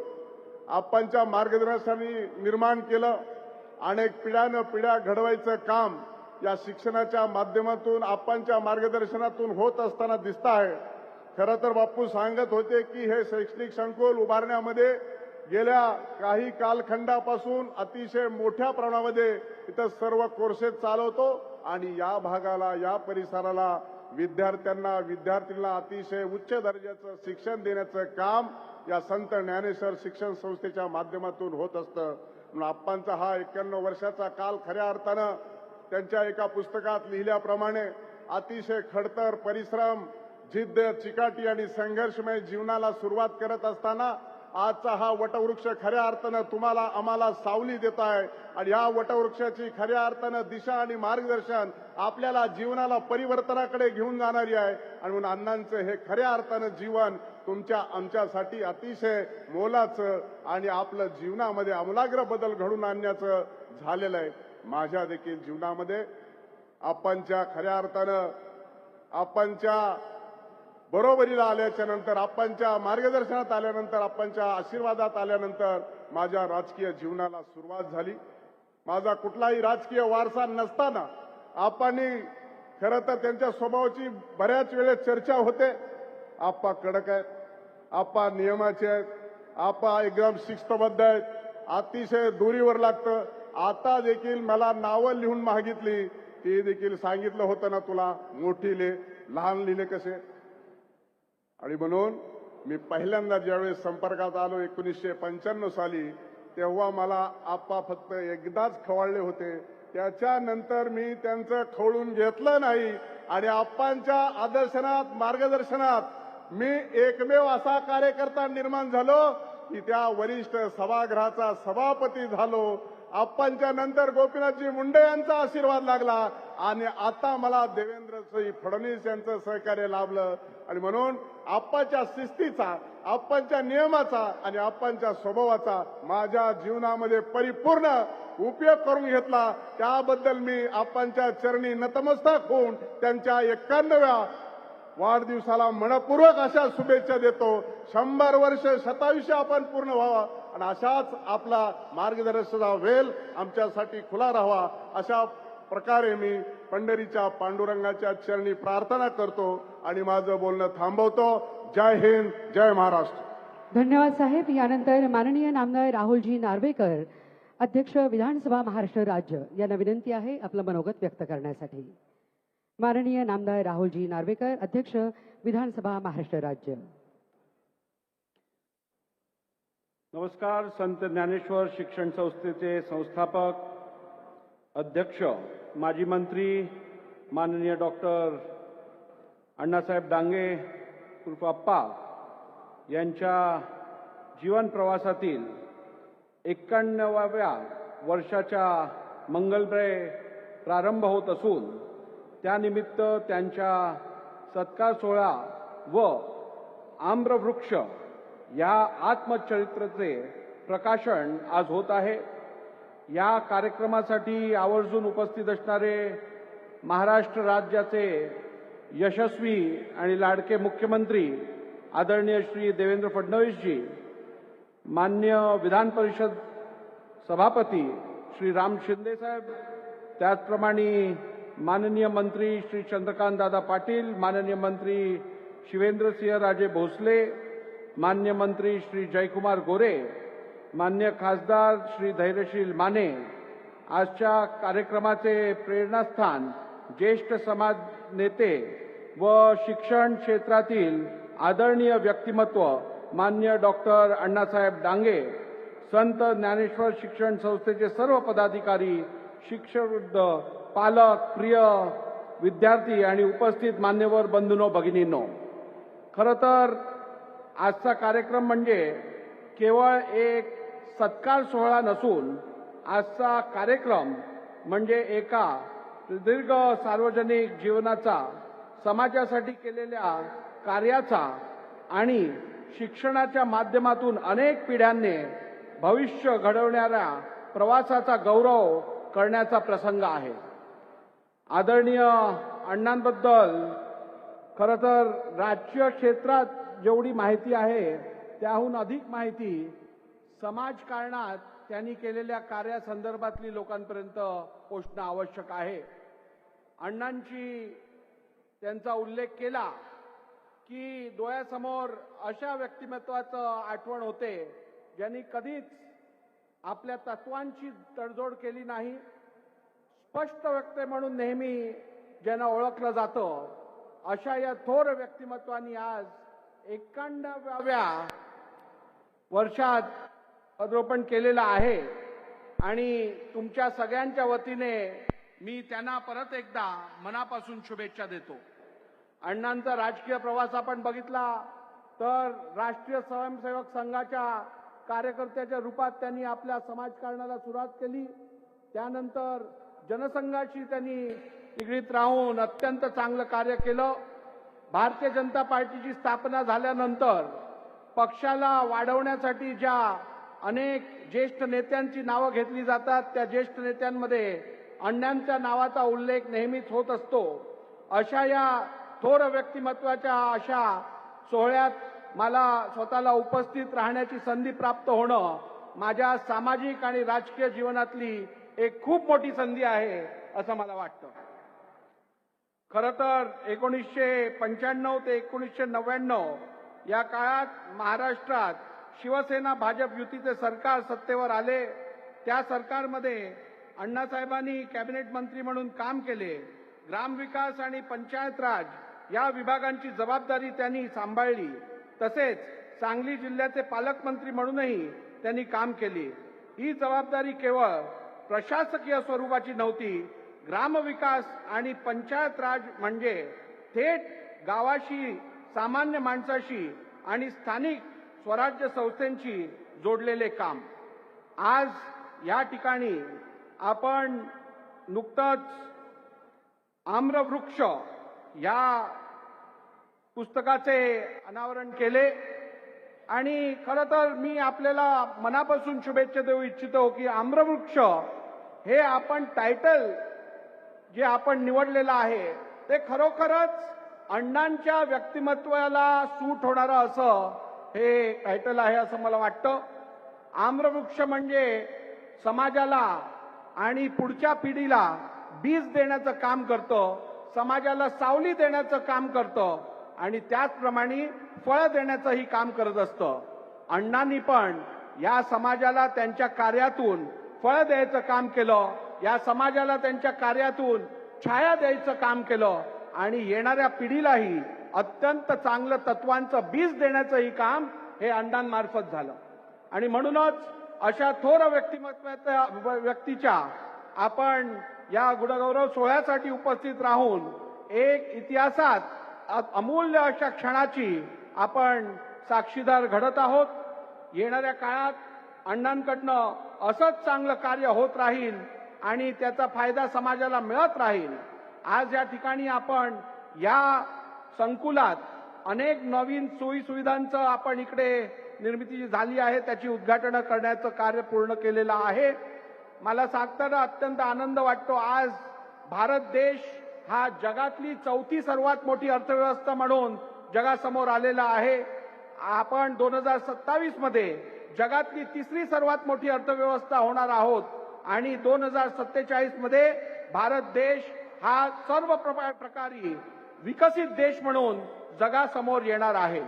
आप्पांच्या मार्गदर्शनाने निर्माण केलं. अनेक पिढ्यानं पिढ्या घडवायचं काम या शिक्षणाच्या माध्यमातून, आप्पांच्या मार्गदर्शनातून होत असताना दिसत आहे. खरं तर बापू सांगत होते की हे शैक्षणिक संकुल उभारण्यामध्ये गेल्या काही कालखंडापासून अतिशय मोठ्या प्रमाणामध्ये इथं सर्व कोर्सेस चालवतो आणि या भागाला, या परिसराला विद्यार्थ्यांना, विद्यार्थींना अतिशय उच्च दर्जाचं शिक्षण देण्याचं काम या संत ज्ञानेश्वर शिक्षण संस्थेच्या माध्यमातून होत असतं. म्हणून आप्पांचा हा 91 वर्षाचा काल खऱ्या अर्थानं त्यांच्या एका पुस्तकात लिहिल्याप्रमाणे अतिशय खडतर परिश्रम, जिद्द, चिकाटी आणि संघर्षमय जीवनाला सुरुवात करत असताना आजचा हा वटवृक्ष खऱ्या अर्थानं तुम्हाला, आम्हाला सावली देत आहे आणि या वटवृक्षाची खऱ्या अर्थानं दिशा आणि मार्गदर्शन आपल्याला जीवनाला परिवर्तनाकडे घेऊन जाणारी आहे. आणि म्हणून अण्णांचं हे खऱ्या अर्थानं जीवन तुमच्या आमच्यासाठी अतिशय मोलाचं आणि आपलं जीवनामध्ये आमूलाग्र बदल घडून आणण्याचं झालेलं आहे. माझ्या देखील जीवनामध्ये आपणच्या खऱ्या अर्थानं आपणच्या बरोबरीला आल्याच्या नंतर, आपणच्या मार्गदर्शनात आल्यानंतर, आपणच्या आशीर्वादात आल्यानंतर माझ्या राजकीय जीवनाला सुरुवात झाली. माझा कुठलाही राजकीय वारसा नसताना आपण खरं तर त्यांच्या स्वभावाची बऱ्याच वेळेस चर्चा होते. आपा कडक आहेत, आपा नियमाचे आहेत, आपा एकदम शिस्तबद्ध आहेत, अतिशय दुरीवर लागतं. आता देखील मला नावं लिहून मागितली, ते देखील सांगितलं होतं ना तुला मोठी लिहे, लहान लिहिले कसे. आणि म्हणून मी पहिल्यांदा ज्यावेळेस संपर्कात आलो 1995 साली, तेव्हा मला आप्पा फक्त एकदाच खवळले होते. त्याच्यानंतर मी त्यांचं खवळून घेतलं नाही आणि आप्पांच्या आदर्शनात, मार्गदर्शनात मी एकमेव असा कार्यकर्ता निर्माण झालो की त्या वरिष्ठ सभागृहाचा सभापती झालो. आप्पांच्या नंतर गोपीनाथजी मुंडे यांचा आशीर्वाद लागला आणि आता मला देवेंद्रजी फडणवीस यांचं सहकार्य लाभलं. आणि म्हणून आप्पाच्या शिस्तीचा, आप्पांच्या नियमाचा आणि आप्पांच्या स्वभावाचा माझ्या जीवनामध्ये परिपूर्ण उपयोग करून घेतला. त्याबद्दल मी आप्पांच्या चरणी नतमस्तक होऊन त्यांच्या 91व्या वाढदिवसाला मनपूर्वक अशा शुभेच्छा देतो. 100 वर्ष, शतायुष्य आपण पूर्ण व्हावा आणि अशाच आपला मार्गदर्शनाचा वेल आमच्यासाठी खुला राहावा, अशा प्रकारे मी पंढरीच्या पांडुरंगाच्या चरणी प्रार्थना करतो आणि माझं बोलणं थांबवतो. जय हिंद, जय महाराष्ट्र. धन्यवाद साहेब. यानंतर माननीय नामदार राहुलजी नार्वेकर, अध्यक्ष विधानसभा महाराष्ट्र राज्य, यांना विनंती आहे आपलं मनोगत व्यक्त करण्यासाठी. माननीय नामदार राहुलजी नार्वेकर, अध्यक्ष विधानसभा महाराष्ट्र राज्य. नमस्कार. संत ज्ञानेश्वर शिक्षण संस्थेचे संस्थापक, अध्यक्ष, माजी मंत्री माननीय डॉक्टर अण्णासाहेब डांगे उर्फ अप्पा यांच्या जीवन प्रवासातील 91व्या वर्षाच्या मंगलमय प्रारंभ होत असून त्यानिमित्त त्यांच्या सत्कार सोहळा व आम्रवृक्ष या आत्मचरित्राचे प्रकाशन आज होत आहे. या कार्यक्रमासाठी आवर्जून उपस्थित असणारे महाराष्ट्र राज्याचे यशस्वी आणि लाडके मुख्यमंत्री आदरणीय श्री देवेंद्र फडणवीसजी, माननीय विधान परिषद सभापती श्री राम शिंदे साहेब, त्याचप्रमाणे माननीय मंत्री श्री चंद्रकांत दादा पाटील, माननीय मंत्री शिवेंद्रसिंह राजे भोसले, मान्य मंत्री श्री जयकुमार गोरे, मान्य खासदार श्री धैर्यशील माने. आजच्या कार्यक्रमाचे प्रेरणास्थान ज्येष्ठ समाज नेते व शिक्षण क्षेत्रातील आदरणीय व्यक्तिमत्व मान्य डॉक्टर अण्णासाहेब डांगे, संत ज्ञानेश्वर शिक्षण संस्थेचे सर्व पदाधिकारी, शिक्षकवृंद, पालक, प्रिय विद्यार्थी आणि उपस्थित मान्यवर बंधूंनो, भगिनींनो. खरं तर आजचा कार्यक्रम म्हणजे केवळ एक सत्कार सोहळा नसून आजचा कार्यक्रम म्हणजे एका दीर्घ सार्वजनिक जीवनाचा, समाजासाठी केलेल्या कार्याचा आणि शिक्षणाच्या माध्यमातून अनेक पिढ्यांनी भविष्य घडवणाऱ्या प्रवासाचा गौरव करण्याचा प्रसंग आहे. आदरणीय अण्णांबद्दल खरं तर राजकीय क्षेत्रात जेवढी माहिती आहे त्याहून अधिक माहिती समाजकारणात त्यांनी केलेल्या कार्यासंदर्भातली लोकांपर्यंत पोहोचणं आवश्यक आहे. अण्णांची त्यांचा उल्लेख केला की डोळ्यासमोर अशा व्यक्तिमत्वाचं आठवण होते ज्यांनी कधीच आपल्या तत्वांची तडजोड केली नाही. स्पष्ट व्यक्ती म्हणून नेहमी ज्यांना ओळखलं जातं अशा या थोर व्यक्तिमत्वांनी आज 91व्या वर्षात पदार्पण केलेलं आहे आणि तुमच्या सगळ्यांच्या वतीने मी त्यांना परत एकदा मनापासून शुभेच्छा देतो. अण्णांचा राजकीय प्रवास आपण बघितला तर राष्ट्रीय स्वयंसेवक संघाच्या कार्यकर्त्याच्या रूपात त्यांनी आपल्या समाजकारणाला सुरुवात केली. त्यानंतर जनसंघाशी त्यांनी निगडीत राहून अत्यंत चांगलं कार्य केलं. भारतीय जनता पार्टीची स्थापना झाल्यानंतर पक्षाला वाढवण्यासाठी ज्या अनेक ज्येष्ठ नेत्यांची नावं घेतली जातात त्या ज्येष्ठ नेत्यांमध्ये अण्णांच्या नावाचा उल्लेख नेहमीच होत असतो. अशा या थोर व्यक्तिमत्वाच्या अशा सोहळ्यात मला स्वतःला उपस्थित राहण्याची संधी प्राप्त होणं माझ्या सामाजिक आणि राजकीय जीवनातली एक खूप मोठी संधी आहे असं मला वाटतं. खरं तर 1995 ते 1999 या काळात महाराष्ट्रात शिवसेना भाजप युतीचे सरकार सत्तेवर आले. त्या सरकारमध्ये अण्णासाहेबांनी कॅबिनेट मंत्री म्हणून काम केले. ग्रामविकास आणि पंचायत राज या विभागांची जबाबदारी त्यांनी सांभाळली. तसेच सांगली जिल्ह्याचे पालकमंत्री म्हणूनही त्यांनी काम केले. ही जबाबदारी केवळ प्रशासकीय स्वरूपाची नव्हती. ग्रामविकास आणि पंचायत राज म्हणजे थेट गावाशी, सामान्य माणसाशी आणि स्थानिक स्वराज्य संस्थांशी जोडलेले काम. आज या ठिकाणी आपण नुकतंच आम्रवृक्ष या पुस्तकाचे अनावरण केले आणि खरं तर मी आपल्याला मनापासून शुभेच्छा देऊ इच्छितो की आम्रवृक्ष हे आपण टायटल जे आपण निवडलेलं आहे ते खरोखरच अण्णांच्या व्यक्तिमत्वाला सूट होणारं असं हे टायटल आहे असं मला वाटतं. आम्रवृक्ष म्हणजे समाजाला आणि पुढच्या पिढीला बीज देण्याचं काम करतं, समाजाला सावली देण्याचं काम करतं आणि त्याचप्रमाणे फळ देण्याचंही काम करत असतं. अण्णांनी पण या समाजाला त्यांच्या कार्यातून फळ द्यायचं काम केलं, या समाजाला त्यांच्या कार्यातून छाया द्यायचं काम केलं आणि येणाऱ्या पिढीलाही अत्यंत चांगलं तत्वांचं बीज देण्याचंही काम हे अण्णांमार्फत झालं. आणि म्हणूनच अशा थोर व्यक्तीच्या आपण या गुणगौरव सोहळ्यासाठी उपस्थित राहून एक इतिहासात अमूल्य अशा क्षणाची आपण साक्षीदार घडत आहोत. येणाऱ्या काळात अण्णांकडनं असंच चांगलं कार्य होत राहील आणि त्याचा फायदा समाजाला मिळत राहील. आज या ठिकाणी आपण या संकुलात अनेक नवीन सोयी सुविधांचं आपण इकडे निर्मिती झाली आहे, त्याची उद्घाटन करण्याचं कार्य पूर्ण केलेलं आहे. मला सांगताना अत्यंत आनंद वाटतो. आज भारत देश हा जगातली 4थी सर्वात मोठी अर्थव्यवस्था म्हणून जगासमोर आलेला आहे. आपण 2027 मध्ये जगातली 3री सर्वात मोठी अर्थव्यवस्था होणार आहोत आणि 2047 मध्ये भारत देश हा सर्व प्रकारे विकसित देश म्हणून जगासमोर येणार आहे.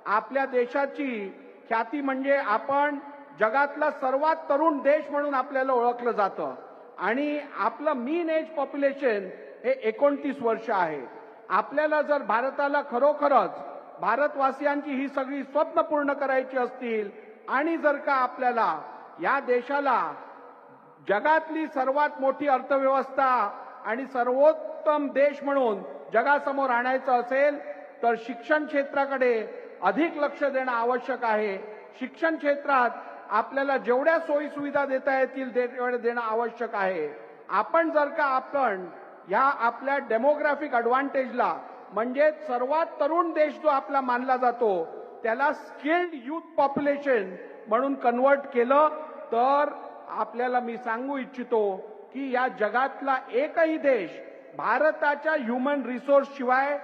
आपल्या देशाची ख्याती म्हणजे आपण जगातला सर्वात तरुण देश म्हणून आपल्याला ओळखलं जातं आणि आपलं मीन एज पॉप्युलेशन हे 29 वर्ष आहे. आपल्याला जर भारताला खरोखरच भारतवासियांची ही सगळी स्वप्न पूर्ण करायची असतील आणि जर का आपल्याला या देशाला जगातली सर्वात मोठी अर्थव्यवस्था आणि सर्वोत्तम देश म्हणून जगासमोर आणायचं असेल तर शिक्षण क्षेत्राकडे अधिक लक्ष देणं आवश्यक आहे. शिक्षण क्षेत्रात आपल्याला जेवढ्या सोयी सुविधा देता येतील तेवढे देणं आवश्यक आहे. आपण जर का या आपल्या डेमोग्राफिक ॲडव्हान्टेजला म्हणजे सर्वात तरुण देश जो आपला मानला जातो त्याला स्किल्ड युथ पॉप्युलेशन म्हणून कन्वर्ट केलं तर आपल्याला मी सांगू इच्छितो की या जगातला एकही देश भारताच्या ह्युमन रिसोर्स शिवाय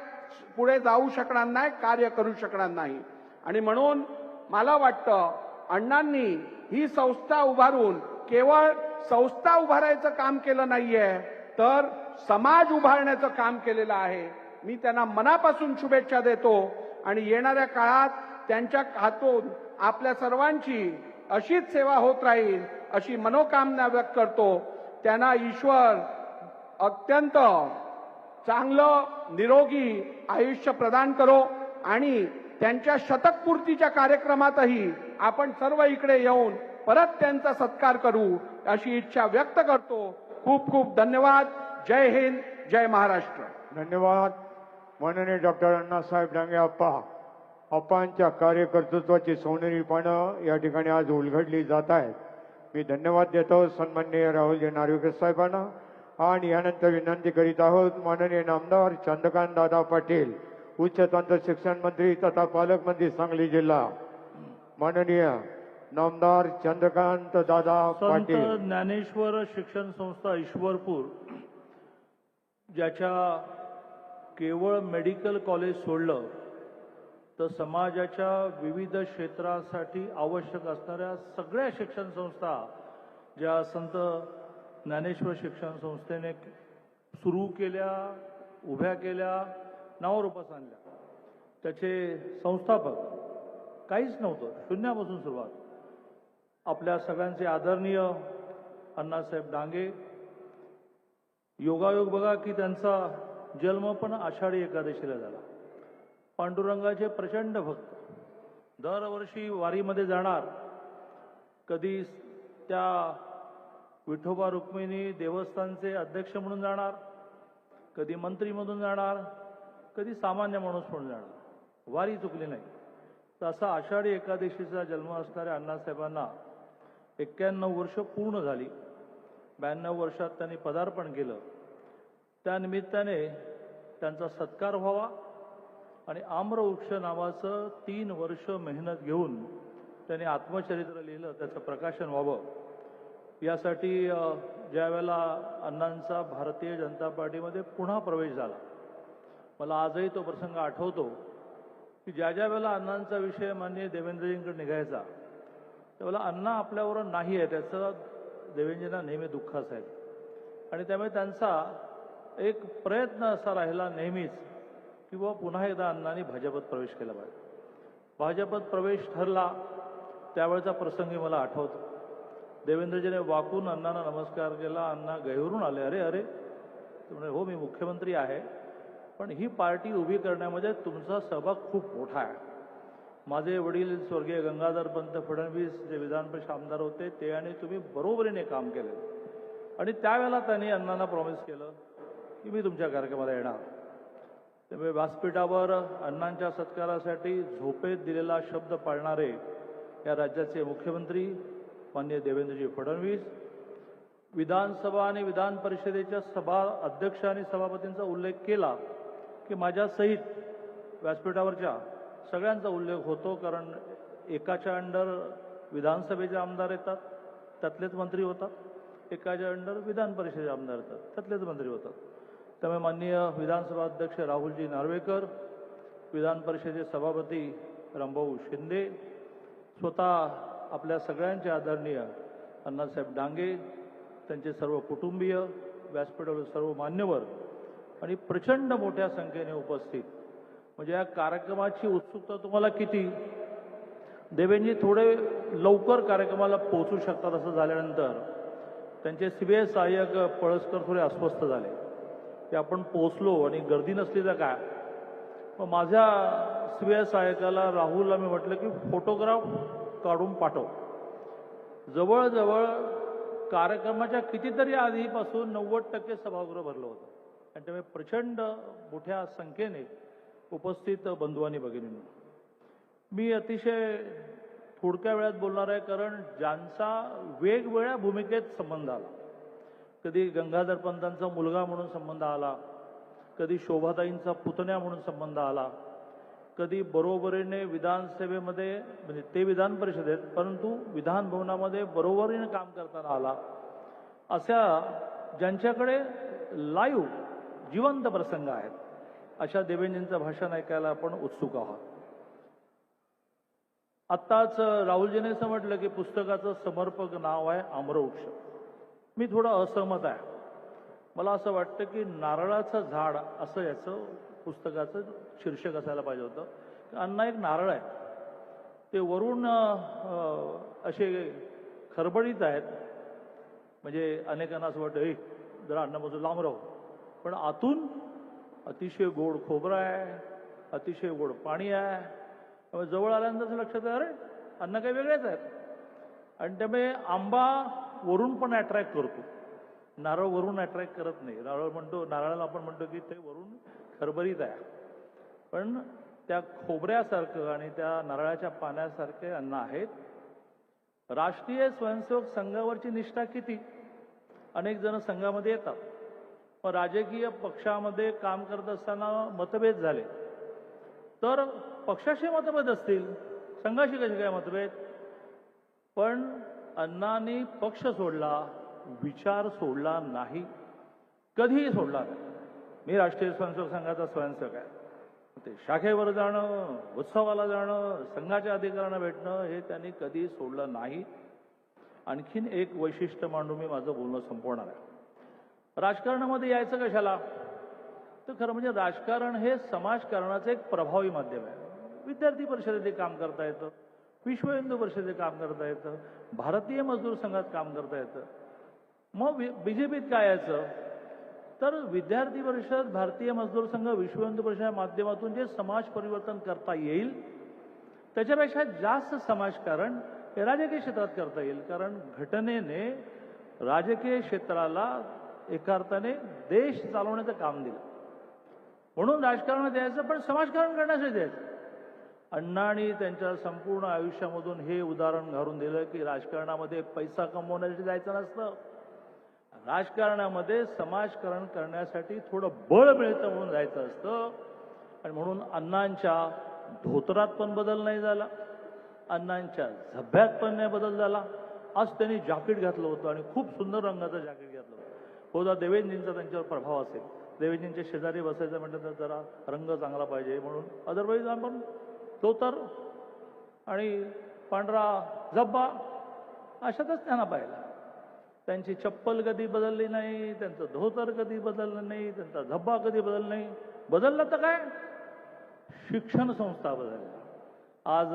पुढे जाऊ शकणार नाही, कार्य करू शकणार नाही. आणि म्हणून मला वाटतं अण्णांनी ही संस्था उभारून केवळ संस्था उभारायचं काम केलं नाहीये तर समाज उभारण्याचं काम केलेलं आहे. मी त्यांना मनापासून शुभेच्छा देतो आणि येणाऱ्या काळात त्यांच्या हातून आपल्या सर्वांची अशीच सेवा होत राहील अशी मनोकामना व्यक्त करतो. त्यांना ईश्वर अत्यंत चांगलं निरोगी आयुष्य प्रदान करो आणि त्यांच्या शतकपूर्तीच्या कार्यक्रमातही आपण सर्व इकडे येऊन परत त्यांचा सत्कार करू अशी इच्छा व्यक्त करतो. खूप खूप धन्यवाद. जय हिंद, जय महाराष्ट्र. धन्यवाद. माननीय डॉक्टर अण्णासाहेब डांगे अप्पांच्या कार्यकर्तृत्वाची सोनेरी पानं या ठिकाणी आज उलगडली जात आहेत. मी धन्यवाद देतो सन्माननीय राहुलजी नार्वेकर साहेबांना आणि यानंतर विनंती करीत आहोत माननीय नामदार चंद्रकांत दादा पाटील उच्च तंत्र शिक्षण मंत्री तथा पालकमंत्री सांगली जिल्हा, माननीय नामदार चंद्रकांत दादा संत पाटील. ज्ञानेश्वर शिक्षण संस्था ईश्वरपूर, ज्याच्या केवळ मेडिकल कॉलेज सोडलं तर समाजाच्या विविध क्षेत्रासाठी आवश्यक असणाऱ्या सगळ्या शिक्षण संस्था ज्या संत ज्ञानेश्वर शिक्षण संस्थेने सुरू केल्या, उभ्या केल्या, नावारूपास आणल्या, त्याचे संस्थापक काहीच नव्हतं, शून्यापासून सुरुवात. आपल्या सगळ्यांचे आदरणीय अण्णासाहेब डांगे. योगायोग बघा की त्यांचा जन्म पण आषाढी एकादशीला झाला. पांडुरंगाचे प्रचंड भक्त, दरवर्षी वारीमध्ये जाणार, कधी त्या विठोबा रुक्मिणी देवस्थानचे अध्यक्ष म्हणून जाणार, कधी मंत्री म्हणून जाणार, कधी सामान्य माणूस म्हणून जाणार, वारी चुकली नाही. तर असा आषाढी एकादशीचा जन्म असणाऱ्या अण्णासाहेबांना 91 वर्ष पूर्ण झाली. 92 वर्षात त्यांनी पदार्पण केलं. त्यानिमित्ताने त्यांचा सत्कार व्हावा आणि आम्रवृक्ष नावाचं 3 वर्ष मेहनत घेऊन त्यांनी आत्मचरित्र लिहिलं, त्याचं प्रकाशन व्हावं. यासाठी ज्या वेळेला अण्णांचा भारतीय जनता पार्टीमध्ये पुन्हा प्रवेश झाला, मला आजही तो प्रसंग आठवतो की ज्या वेळेला अण्णांचा विषय माननीय देवेंद्रजींकडे निघायचा त्यावेळेला अण्णा आपल्यावर नाही आहे, त्याचं देवेंद्रजींना नेहमी दुःख असायचं. आणि त्यामुळे त्यांचा एक प्रयत्न असा राहिला नेहमीच की बुवा पुन्हा एकदा अण्णांनी भाजपत प्रवेश केला पाहिजे. भाजपत प्रवेश ठरला त्यावेळेचा प्रसंगी मला आठवतो. देवेंद्रजीने वाकून अण्णांना नमस्कार केला. अण्णा गैरून आले, अरे अरे, ते म्हणे हो मी मुख्यमंत्री आहे, पण ही पार्टी उभी करण्यामध्ये तुमचा सहभाग खूप मोठा आहे. माझे वडील स्वर्गीय गंगाधरपंत फडणवीस जे विधान परिषद आमदार होते ते आणि तुम्ही बरोबरीने काम केले. आणि त्यावेळेला त्यांनी अण्णांना प्रॉमिस केलं की मी तुमच्या कार्यक्रमाला येणार. त्यामुळे व्यासपीठावर अण्णांच्या सत्कारासाठी झोपेत दिलेला शब्द पाळणारे या राज्याचे मुख्यमंत्री माननीय देवेंद्रजी फडणवीस, विधानसभा आणि विधान परिषदेच्या सभा अध्यक्ष आणि सभापतींचा उल्लेख केला की माझ्यासहित व्यासपीठावरच्या सगळ्यांचा उल्लेख होतो, कारण एकाच्या अंडर विधानसभेचे आमदार येतात त्यातलेच मंत्री होतात, एकाच्या अंडर विधान परिषदेचे आमदार येतात त्यातलेच मंत्री होतात. त्यामुळे माननीय विधानसभा अध्यक्ष राहुलजी नार्वेकर, विधान परिषदेचे सभापती रामभाऊ शिंदे, स्वतः आपल्या सगळ्यांचे आदरणीय अण्णासाहेब डांगे, त्यांचे सर्व कुटुंबीय, व्यासपीठावर सर्व मान्यवर आणि प्रचंड मोठ्या संख्येने उपस्थित. म्हणजे या कार्यक्रमाची उत्सुकता तुम्हाला किती. देवेंद्रजी थोडे लवकर कार्यक्रमाला पोहोचू शकतात असं झाल्यानंतर त्यांचे सीबीआय सहाय्यक पळसकर थोडे अस्वस्थ झाले की आपण पोहोचलो आणि गर्दी नसली तर काय. मग माझ्या सीबीआय सहाय्यकाला राहुलला मी म्हटलं की फोटोग्राफ काढून पाठव. जवळजवळ कार्यक्रमाच्या कितीतरी आधीपासून 90% सभागृह भरलं होतं आणि त्यामुळे प्रचंड मोठ्या संख्येने उपस्थित बंधू आणि भगिनींनो, मी अतिशय थोडक्या वेळात बोलणार आहे, कारण ज्यांचा वेगवेगळ्या भूमिकेत संबंध आला, कधी गंगाधर पंतांचा मुलगा म्हणून संबंध आला, कधी शोभाताईंचा पुतण्या म्हणून संबंध आला, कधी बरोबरीने विधानसभेमध्ये म्हणजे ते विधान परिषदेत परंतु विधान भवनामध्ये बरोबरीने काम करताना आला, अशा ज्यांच्याकडे लाईव्ह जिवंत प्रसंग आहेत अशा देवेंद्रजींचं भाषण ऐकायला आपण उत्सुक आहोत. आत्ताच राहुलजीने असं म्हटलं की पुस्तकाचं समर्पक नाव आहे आम्रवृक्ष. मी थोडं असहमत आहे. मला असं वाटतं की नारळाचं झाड असं याचं पुस्तकाचं शीर्षक असायला पाहिजे होतं. अण्णा एक नारळ आहे, ते वरून असे खरबडीत आहेत, म्हणजे अनेकांना असं वाटतं जरा अण्णापासून लांब राहू, पण आतून अतिशय गोड खोबरं आहे, अतिशय गोड पाणी आहे. जवळ आल्यानंतर लक्षात आहे अरे अन्न काही वेगळेच आहेत. आणि त्यामुळे आंबा वरून पण अट्रॅक्ट करतो, नारळ वरून अट्रॅक्ट करत नाही. नारळाला आपण म्हणतो की ते वरून खरबरीत आहे, पण त्या खोबऱ्यासारखं आणि त्या नारळाच्या पाण्यासारखे अन्न आहेत. राष्ट्रीय स्वयंसेवक संघावरची निष्ठा किती. अनेक जण संघामध्ये येतात, पण राजकीय पक्षामध्ये काम करत असताना मतभेद झाले तर पक्षाशी मतभेद असतील, संघाशी कसे काय मतभेद. पण अण्णांनी पक्ष सोडला, विचार सोडला नाही, कधीही सोडला नाही. मी राष्ट्रीय स्वयंसेवक संघाचा स्वयंसेवक आहे. ते शाखेवर जाणं, उत्सवाला जाणं, संघाच्या अधिकाऱ्यांना भेटणं हे त्यांनी कधी सोडलं नाही. आणखीन एक वैशिष्ट्य मांडून मी माझं बोलणं संपवणार आहे. राजकारणामध्ये यायचं कशाला? तर खरं म्हणजे राजकारण हे समाजकारणाचं एक प्रभावी माध्यम आहे. विद्यार्थी परिषदेत काम करता येतं, विश्व हिंदू परिषदेत काम करता येतं, भारतीय मजदूर संघात काम करता येतं. मग बीजेपीत काय यायचं? तर विद्यार्थी परिषद, भारतीय मजदूर संघ, विश्व हिंदू परिषदेच्या माध्यमातून जे समाज परिवर्तन करता येईल त्याच्यापेक्षा जास्त समाजकारण हे राजकीय क्षेत्रात करता येईल. कारण घटनेने राजकीय क्षेत्राला एका अर्थाने देश चालवण्याचं काम दिलं. म्हणून राजकारणात द्यायचं, पण समाजकारण करण्यासाठी द्यायचं. अण्णांनी त्यांच्या संपूर्ण आयुष्यामधून हे उदाहरण घालून दिलं की राजकारणामध्ये पैसा कमवण्यासाठी जायचं नसतं, राजकारणामध्ये समाजकारण करण्यासाठी थोडं बळ मिळतं म्हणून जायचं असतं. आणि म्हणून अण्णांच्या धोतरात पण बदल नाही झाला, अण्णांच्या झब्यात पण नाही बदल झाला. आज त्यांनी जॅकेट घातलं होतं आणि खूप सुंदर रंगाचं जॅकेट घातलं होतं. बहुधा देवेंद्रजींचा त्यांच्यावर प्रभाव असेल. देवेंद्रजींच्या शेजारी बसायचं म्हटलं तर जरा रंग चांगला पाहिजे म्हणून. अदरवाईज आपण धोतर आणि पांढरा झब्बा अशातच त्यांना पाहिला. त्यांची चप्पल कधी बदलली नाही, त्यांचं धोतर कधी बदललं नाही, त्यांचा झब्बा कधी बदलला नाही. बदललं तर काय? शिक्षण संस्था बदलल्या. आज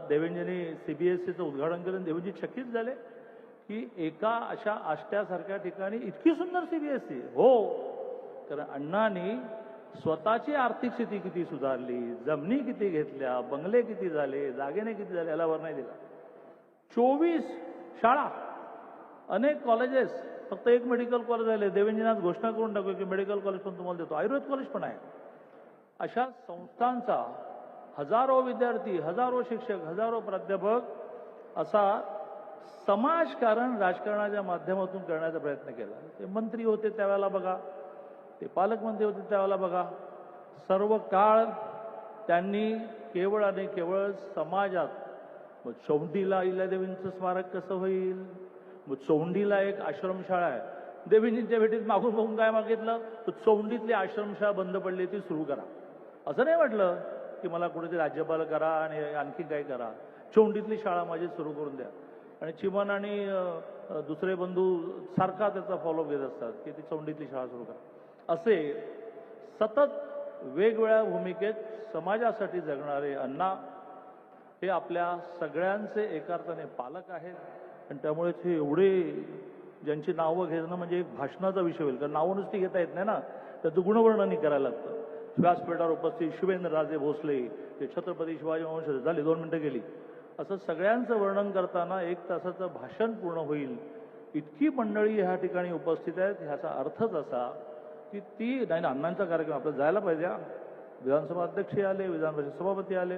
देवेंद्रजींनी CBSEचं उद्घाटन केलं. देवेंद्रजी चकित झाले की एका अशा आष्ट्यासारख्या ठिकाणी इतकी सुंदर CBSE. हो, कारण अण्णांनी स्वतःची आर्थिक स्थिती किती सुधारली, जमिनी किती घेतल्या, बंगले किती झाले, दागिने किती झाले याला वर नाही दिला. 24 शाळा, अनेक कॉलेजेस, फक्त एक मेडिकल कॉलेज झाले. देवेंद्रजींनी आज घोषणा करून टाकू की मेडिकल कॉलेज पण तुम्हाला देतो, आयुर्वेद कॉलेज पण आहे. अशा संस्थांचा हजारो विद्यार्थी, हजारो शिक्षक, हजारो प्राध्यापक असा समाजकारण राजकारणाच्या माध्यमातून करण्याचा प्रयत्न केला. ते मंत्री होते त्यावेळेला बघा, ते पालकमंत्री होते त्यावेळेला बघा, सर्व काळ त्यांनी केवळ आणि केवळ समाजात. मग चौंडीला अहिल्यादेवींचं स्मारक कसं होईल? मग चौंडीला एक आश्रमशाळा आहे. देवींजींच्या भेटीत मागून बघून काय मागितलं? तर चौंडीतली आश्रमशाळा बंद पडली ती सुरू करा. असं नाही म्हटलं की मला कुठेतरी राज्यपाल करा आणि आणखी काय करा, चौंडीतली शाळा माझी सुरू करून द्या. आणि चिमण आणि दुसरे बंधू सारखा त्याचा फॉलोअप घेत असतात की ती चौंडीतली शाळा सुरू करा. असे सतत वेगवेगळ्या भूमिकेत समाजासाठी जगणारे अण्णा हे आपल्या सगळ्यांचे एका अर्थाने पालक आहेत. आणि त्यामुळेच हे एवढे ज्यांची नावं घेणं म्हणजे एक भाषणाचा विषय होईल. कारण नावं नुसती घेता येत नाही ना, त्याचं गुणवर्णनही करायला लागतं. व्यासपीठावर उपस्थित शिवेंद्रराजे भोसले, ते छत्रपती शिवाजी वंशज झाले, 2 मिनिटं गेली. असं सगळ्यांचं वर्णन करताना 1 तासाचं भाषण पूर्ण होईल. इतकी मंडळी ह्या ठिकाणी उपस्थित आहेत. ह्याचा अर्थच असा की ती नाही, अण्णांचा कार्यक्रम आपल्याला जायला पाहिजे. विधानसभा अध्यक्ष आले, विधान परिषद सभापती आले,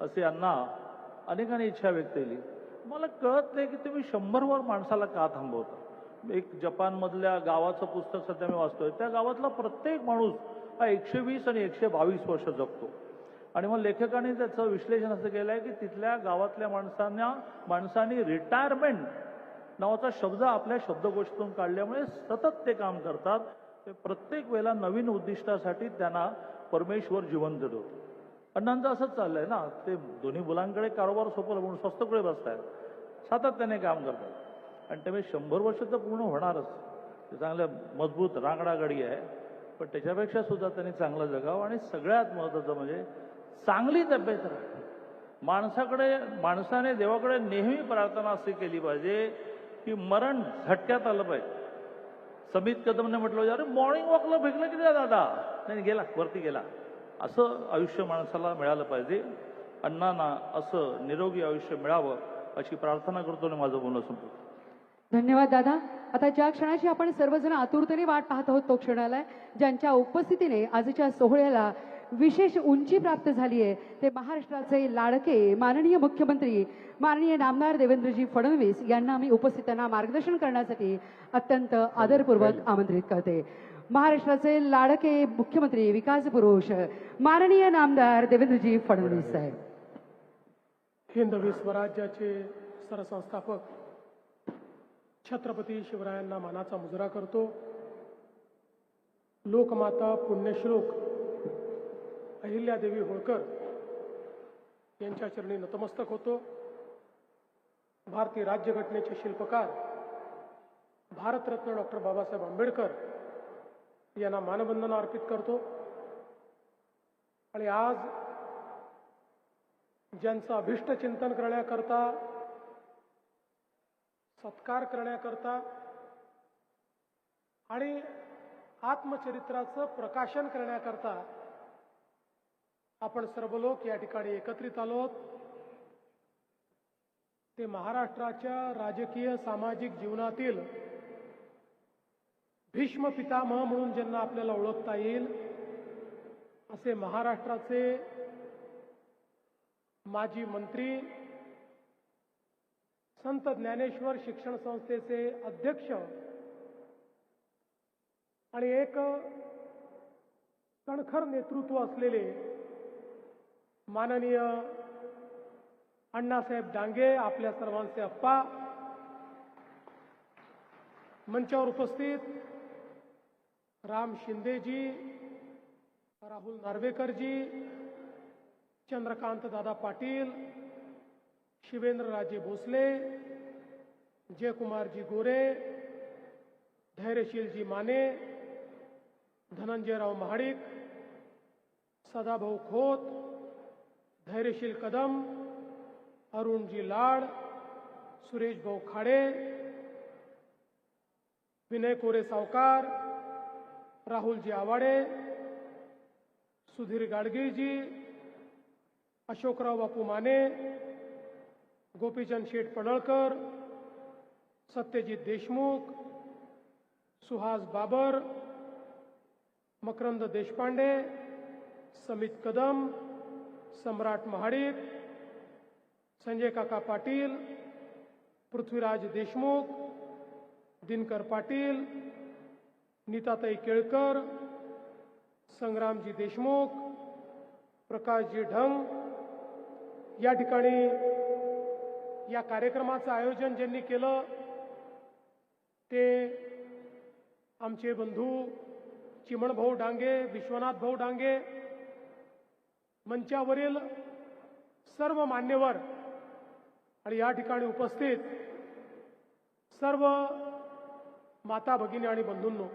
असे अण्णा अनेकांनी इच्छा व्यक्त केली. मला कळत नाही की तुम्ही 100वर माणसाला का थांबवता. एक जपानमधल्या गावाचं पुस्तक सध्या मी वाचतोय. त्या गावातला प्रत्येक माणूस हा 120 आणि 122 वर्ष जगतो. आणि मग लेखकांनी त्याचं विश्लेषण असं केलं आहे की तिथल्या गावातल्या माणसांनी रिटायरमेंट नावाचा शब्द आपल्या शब्दकोशातून काढल्यामुळे सतत ते काम करतात. ते प्रत्येक वेळेला नवीन उद्दिष्टासाठी त्यांना परमेश्वर जिवंत देतो. अण्णांचं असंच चाललंय ना, ते दोन्ही मुलांकडे कारोबार सोपवलं म्हणून स्वस्तकडे बसतायत, सातत्याने काम करतात. आणि त्यामुळे 100 वर्ष तर पूर्ण होणारच. ते चांगलं मजबूत रांगडा गडी आहे, पण त्याच्यापेक्षा सुद्धा त्यांनी चांगलं जगावं. आणि सगळ्यात महत्त्वाचं म्हणजे चांगली तब्येत राहा. माणसाने देवाकडे नेहमी प्रार्थना अशी केली पाहिजे की मरण झटक्यात आलं पाहिजे. समित कदमने म्हटलं, अरे मॉर्निंग वॉकला फेकलं की दादा, नाही गेला वरती गेला. असं आयुष्य माणसाला मिळालं पाहिजे. अण्णांना असं निरोगी आयुष्य मिळावं अशी प्रार्थना करतो आणि माझं बोलणं संपवतो. धन्यवाद दादा. आता ज्या क्षणाची आपण सर्वजण आतुरतेने वाट पाहत आहोत तो क्षण आलाय, ज्यांच्या उपस्थितीने आजच्या सोहळ्याला विशेष उंची प्राप्त झाली आहे, ते महाराष्ट्राचे लाडके माननीय मुख्यमंत्री माननीय नामदार देवेंद्रजी फडणवीस यांना मी उपस्थितांना मार्गदर्शन करण्यासाठी अत्यंत आदरपूर्वक आमंत्रित करते. महाराष्ट्राचे लाडके मुख्यमंत्री विकास पुरुष माननीय नामदार देवेंद्रजी फडणवीस साहेब. हिंदवी स्वराज्याचे सरसंस्थापक छत्रपती शिवरायांना मानाचा मुजरा करतो. लोकमाता पुण्यश्लोक अहिल्यादेवी होळकर यांच्या चरणी नतमस्तक होतो. भारतीय राज्यघटनेचे शिल्पकार भारतरत्न डॉक्टर बाबासाहेब आंबेडकर यांना मानवंदना अर्पित करतो. आणि आज ज्यांचं अभिष्ट चिंतन करण्याकरता, सत्कार करण्याकरता आणि आत्मचरित्राचं प्रकाशन करण्याकरता आपण सर्व लोक या ठिकाणी एकत्रित आलोत, ते महाराष्ट्राच्या राजकीय सामाजिक जीवनातील भीष्म पितामह म्हणून ज्यांना आपल्याला ओळखता येईल असे महाराष्ट्राचे माजी मंत्री, संत ज्ञानेश्वर शिक्षण संस्थेचे अध्यक्ष आणि एक कणखर नेतृत्व असलेले माननीय अण्णासाहेब डांगे, आपल्या सर्वांचे अप्पा, मंचावर उपस्थित राम शिंदेजी, राहुल नार्वेकरजी, चंद्रकांत दादा पाटील, शिवेंद्रराजे भोसले, जयकुमारजी गोरे, धैर्यशीलजी माने, धनंजयराव महाडिक, सदाभाऊ खोत, धैर्यशील कदम, अरुणजी लाड, सुरेश भाऊ खाडे, विनय कोरे सावकार, राहुलजी आवाडे, सुधीर गाडगीळजी, अशोकराव बापू माने, गोपीचंद शेठ पडळकर, सत्यजित देशमुख, सुहास बाबर, मकरंद देशपांडे, समित कदम, सम्राट महाडिक, संजय काका पाटील, पृथ्वीराज देशमुख, दिनकर पाटील, नीताताई केळकर, संग्रामजी देशमुख, प्रकाशजी ढंग, या ठिकाणी या कार्यक्रमाचं आयोजन ज्यांनी केलं ते आमचे बंधू चिमणभाऊ डांगे, विश्वनाथ भाऊ डांगे, मंचावरील सर्व मान्यवर आणि या ठिकाणी उपस्थित सर्व माता भगिनी आणि बंधूंनो,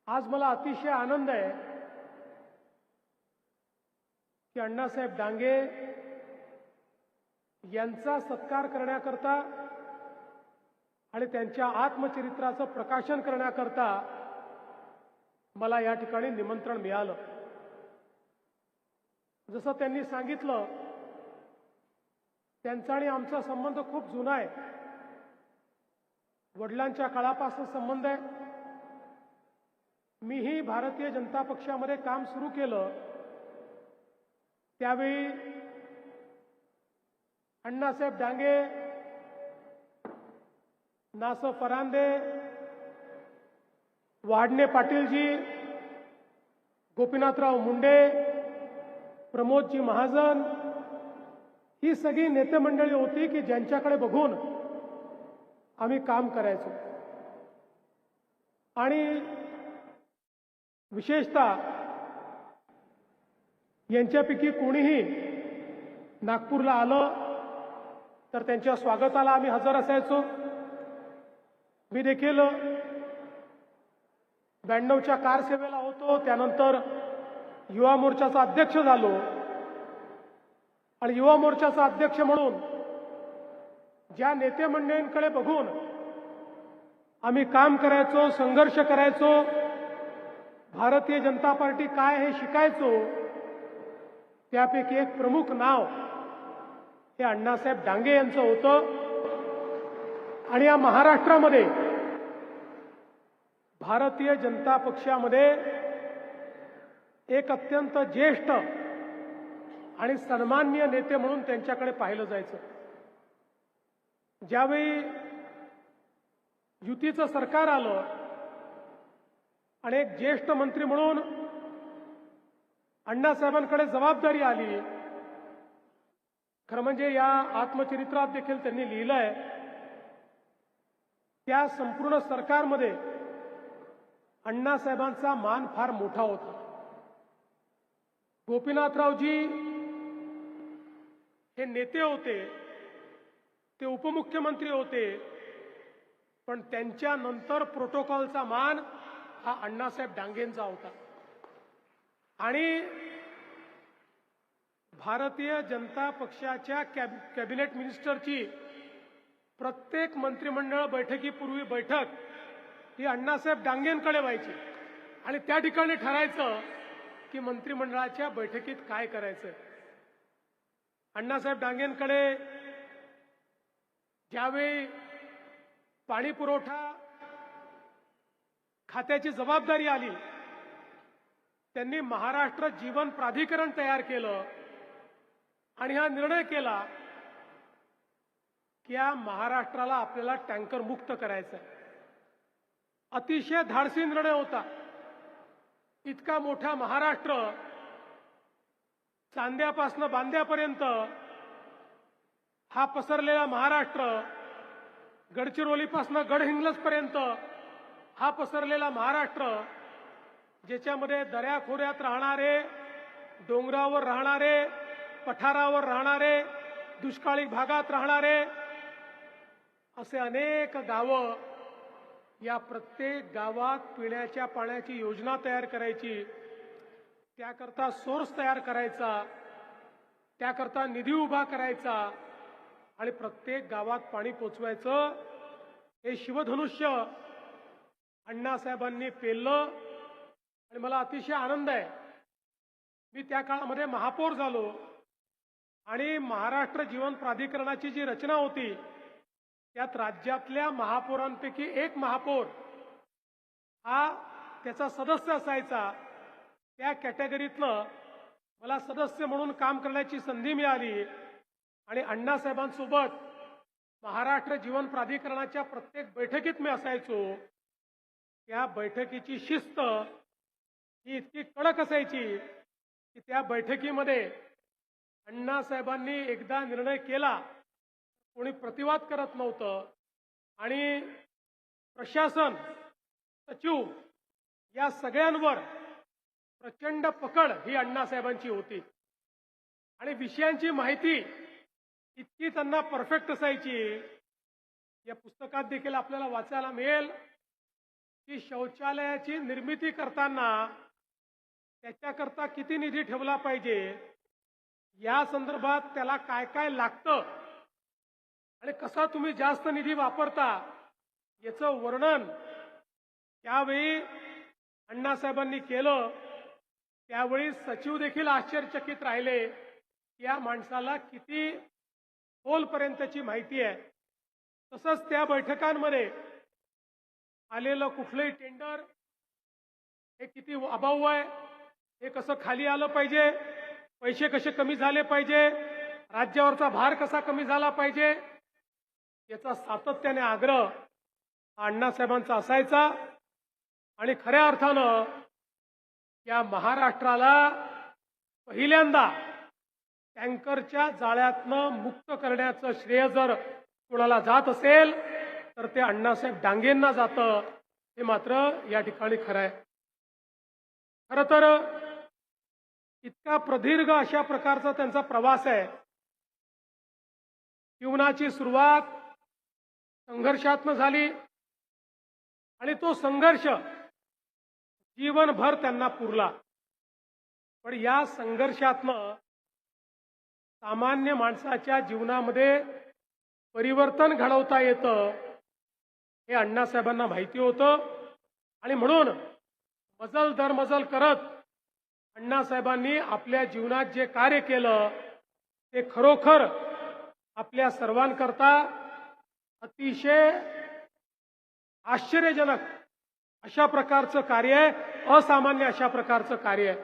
आज मला अतिशय आनंद आहे की अण्णासाहेब डांगे यांचा सत्कार करण्याकरता आणि त्यांच्या आत्मचरित्राचं प्रकाशन करण्याकरता मला या ठिकाणी निमंत्रण मिळालं. जसं त्यांनी सांगितलं, त्यांचा आणि आमचा संबंध खूप जुना आहे. वडिलांच्या काळापासून संबंध आहे. मीही भारतीय जनता पक्षामध्ये काम सुरू केलं त्यावेळी अण्णासाहेब डांगे, नास फरांदे, वाडणे पाटीलजी, गोपीनाथराव मुंडे, प्रमोदजी महाजन, ही सगळी नेते मंडळी होती की ज्यांच्याकडे बघून आम्ही काम करायचो. आणि विशेषतः यांच्यापैकी कोणीही नागपूरला आलं तर त्यांच्या स्वागताला आम्ही हजर असायचो. मी देखील 92च्या कारसेवेला होतो, त्यानंतर युवा मोर्चाचा अध्यक्ष झालो आणि युवा मोर्चाचा अध्यक्ष म्हणून ज्या नेते मंडळींकडे बघून आम्ही काम करायचो, संघर्ष करायचो, भारतीय जनता पार्टी काय हे शिकायचो, त्यापैकी एक प्रमुख नाव हे अण्णासाहेब डांगे यांचं होतं. आणि या महाराष्ट्रामध्ये भारतीय जनता पक्षामध्ये एक अत्यंत ज्येष्ठ आणि सन्माननीय नेते म्हणून त्यांच्याकडे पाहिलं जायचं. ज्यावेळी युतीचं सरकार आलं आणि एक ज्येष्ठ मंत्री म्हणून अण्णासाहेबांकडे जबाबदारी आली खरं म्हणजे या आत्मचरित्रात देखील त्यांनी लिहिलंय, त्या संपूर्ण सरकारमध्ये अण्णासाहेबांचा मान फार मोठा होता. गोपीनाथरावजी हे नेते होते, ते उपमुख्यमंत्री होते, पण त्यांच्यानंतर प्रोटोकॉलचा मान हा अण्णासाहेब डांगेंचा होता. आणि भारतीय जनता पक्षाच्या कॅबिनेट मिनिस्टरची प्रत्येक मंत्रिमंडळ बैठकीपूर्वी बैठक ही अण्णासाहेब डांगेंकडे व्हायची आणि त्या ठिकाणी ठरायचं की मंत्रिमंडळाच्या बैठकीत काय करायचं. अण्णासाहेब डांगेंकडे ज्यावेळी पाणी पुरवठा खात्याची जबाबदारी आली, त्यांनी महाराष्ट्र जीवन प्राधिकरण तयार केलं आणि हा निर्णय केला की या महाराष्ट्राला आपल्याला टँकर मुक्त करायचं आहे. अतिशय धाडसी निर्णय होता. इतका मोठा महाराष्ट्र, चांद्यापासनं बांद्यापर्यंत हा पसरलेला महाराष्ट्र, गडचिरोलीपासनं गडहिंग्लजपर्यंत हा पसरलेला महाराष्ट्र, ज्याच्यामध्ये दऱ्याखोऱ्यात राहणारे, डोंगरावर राहणारे, पठारावर राहणारे, दुष्काळी भागात राहणारे असे अनेक गावं, या प्रत्येक गावात पिण्याच्या पाण्याची योजना तयार करायची, त्याकरता सोर्स तयार करायचा, त्याकरता निधी उभा करायचा आणि प्रत्येक गावात पाणी पोचवायचं. हे शिवधनुष्य अण्णासाहेबांनी पेललं आणि मला अतिशय आनंद आहे. मी त्या काळामध्ये महापौर झालो आणि महाराष्ट्र जीवन प्राधिकरणाची जी रचना होती त्यात राज्यातल्या महापौरांपैकी एक महापौर हा त्याचा सदस्य असायचा. त्या कॅटेगरीतलं मला सदस्य म्हणून काम करण्याची संधी मिळाली आणि अण्णासाहेबांसोबत महाराष्ट्र जीवन प्राधिकरणाच्या प्रत्येक बैठकीत मी असायचो. त्या बैठकीची शिस्त ही इतकी कडक असायची की त्या बैठकीमध्ये अण्णासाहेबांनी एकदा निर्णय केला, कोणी प्रतिवाद करत नव्हतं आणि प्रशासन, सचिव या सगळ्यांवर प्रचंड पकड ही अण्णासाहेबांची होती आणि विषयांची माहिती इतकी त्यांना परफेक्ट असायची. या पुस्तकात देखील आपल्याला वाचायला मिळेल की शौचालयाची निर्मिती करताना त्याच्याकरता किती निधी ठेवला पाहिजे, या संदर्भात त्याला काय काय लागतं आणि कसा तुम्ही जास्त निधी वापरता याचं वर्णन त्यावेळी अण्णासाहेबांनी केलं. त्यावेळी सचिव देखील आश्चर्यचकित राहिले, या माणसाला किती खोलपर्यंतची माहिती आहे. तसंच त्या बैठकांमध्ये आलेलं कुठलंही टेंडर हे किती अभाव आहे, हे कसं खाली आलं पाहिजे, पैसे कसे कमी झाले पाहिजे, राज्यावरचा भार कसा कमी झाला पाहिजे, याचा सातत्याने आग्रह अण्णासाहेबांचा असायचा. आणि खऱ्या अर्थानं या महाराष्ट्राला पहिल्यांदा टँकरच्या जाळ्यातनं मुक्त करण्याचं श्रेय जर कोणाला जात असेल तर ते अण्णासाहेब डांगेंना जातं, हे मात्र या ठिकाणी खरं आहे. खरं तर इतका प्रदीर्घ अशा प्रकारचा त्यांचा प्रवास आहे. जीवनाची सुरुवात संघर्षातनं झाली आणि तो संघर्ष जीवनभर त्यांना पुरला. पण या संघर्षातनं सामान्य माणसाच्या जीवनामध्ये परिवर्तन घडवता येतं हे अण्णासाहेबांना माहिती होतं. आणि म्हणून मजल दर मजल करत अण्णासाहेबांनी आपल्या जीवनात जे कार्य केलं ते खरोखर आपल्या सर्वांकरता अतिशय आश्चर्यजनक अशा प्रकारचं कार्य आहे, असामान्य अशा प्रकारचं कार्य आहे.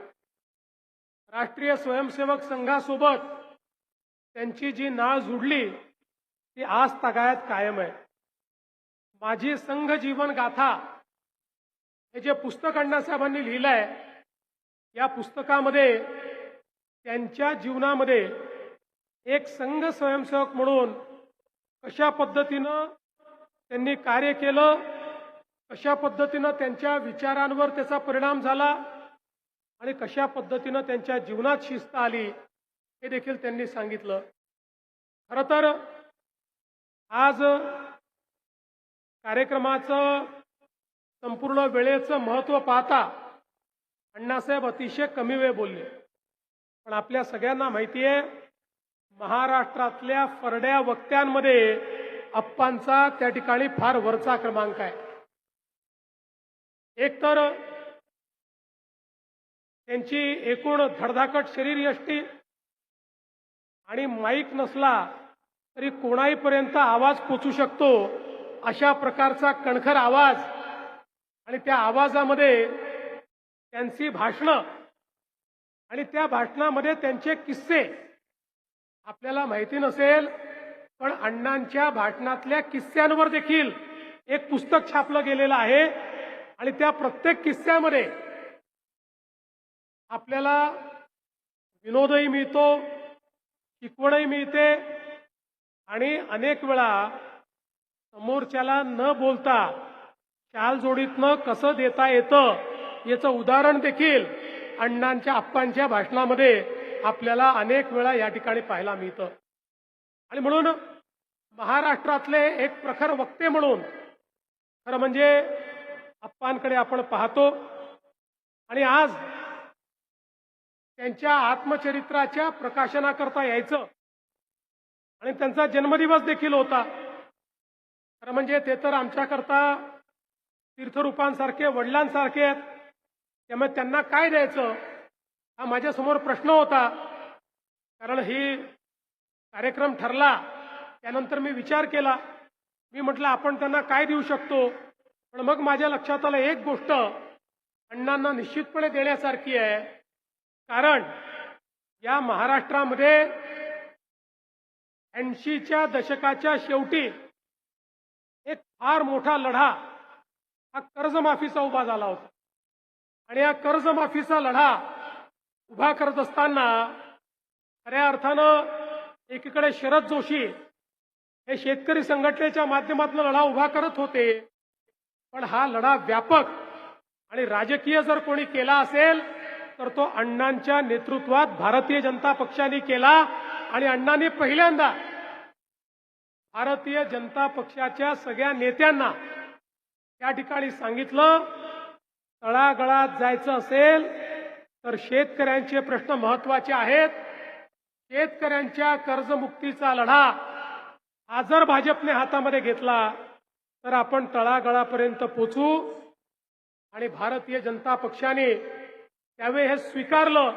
राष्ट्रीय स्वयंसेवक संघासोबत त्यांची जी नाळ जुडली ती आज तागायत कायम आहे. माझी संघ जीवन गाथा हे जे पुस्तक अण्णासाहेबांनी लिहिलंय, या पुस्तकामध्ये त्यांच्या जीवनामध्ये एक संघ स्वयंसेवक म्हणून कशा पद्धतीनं त्यांनी कार्य केलं, कशा पद्धतीनं त्यांच्या विचारांवर त्याचा परिणाम झाला आणि कशा पद्धतीनं त्यांच्या जीवनात शिस्त आली हे देखील त्यांनी सांगितलं. खरं तर आज कार्यक्रमाचं संपूर्ण वेळेचं महत्त्व पाहता अण्णासाहेब अतिशय कमी वेळ बोलले. पण आपल्या सगळ्यांना माहिती आहे, महाराष्ट्रातल्या फरड्या वक्त्यांमध्ये अप्पांचा त्या ठिकाणी फार वरचा क्रमांक आहे. एक तर त्यांची एकूण धडधाकट शरीरयष्टी आणि माईक नसला तरी कोणाहीपर्यंत आवाज पोचू शकतो अशा प्रकारचा कणखर आवाज आणि त्या आवाजामध्ये त्यांची भाषणं आणि त्या भाषणामध्ये त्यांचे किस्से. आपल्याला माहिती नसेल पण अण्णांच्या भाषणातल्या किस्स्यांवर देखील एक पुस्तक छापलं गेलेलं आहे आणि त्या प्रत्येक किस्स्यामध्ये आपल्याला विनोदही मिळतो, शिकवणही मिळते आणि अनेक वेळा समोरच्याला न बोलता शाल जोडीतनं कसं देता येतं याचं उदाहरण देखील अण्णांच्या अप्पांच्या भाषणामध्ये आपल्याला अनेक वेळा या ठिकाणी पाहायला मिळतं. आणि म्हणून महाराष्ट्रातले एक प्रखर वक्ते म्हणून खरं म्हणजे अप्पांकडे आपण पाहतो आणि आज त्यांच्या आत्मचरित्राच्या प्रकाशनाकरता यायचं आणि त्यांचा जन्मदिवस देखील होता. खरं म्हणजे ते तर आमच्याकरता तीर्थरूपांसारखे वडिलांसारखे आहेत, त्यामुळे त्यांना काय द्यायचं हा माझ्यासमोर प्रश्न होता. कारण ही कार्यक्रम ठरला त्यानंतर मी विचार केला, मी म्हटलं आपण त्यांना काय देऊ शकतो. पण मग माझ्या लक्षात आलं एक गोष्ट अण्णांना निश्चितपणे देण्यासारखी आहे. कारण या महाराष्ट्रामध्ये 80च्या दशकाच्या शेवटी एक फार मोठा लढा हा कर्जमाफीचा उभा झाला होता आणि या कर्जमाफीचा लढा उभा करत असताना खऱ्या अर्थानं एकीकडे शरद जोशी हे शेतकरी संघटनेच्या माध्यमातून लढा उभा करत होते, पण हा लढा व्यापक आणि राजकीय जर कोणी केला असेल तर तो अण्णांच्या नेतृत्वात भारतीय जनता पक्षाने केला. आणि अण्णांनी पहिल्यांदा भारतीय जनता पक्षाच्या सगळ्या नेत्यांना त्या ठिकाणी सांगितलं, तळागाळात जायचं असेल तर शेतकऱ्यांचे प्रश्न महत्वाचे आहेत. शेतकऱ्यांच्या कर्जमुक्तीचा लढा हा जर भाजपने हातामध्ये घेतला तर आपण तळागाळापर्यंत पोचू. आणि भारतीय जनता पक्षाने त्यावेळी हे स्वीकारलं.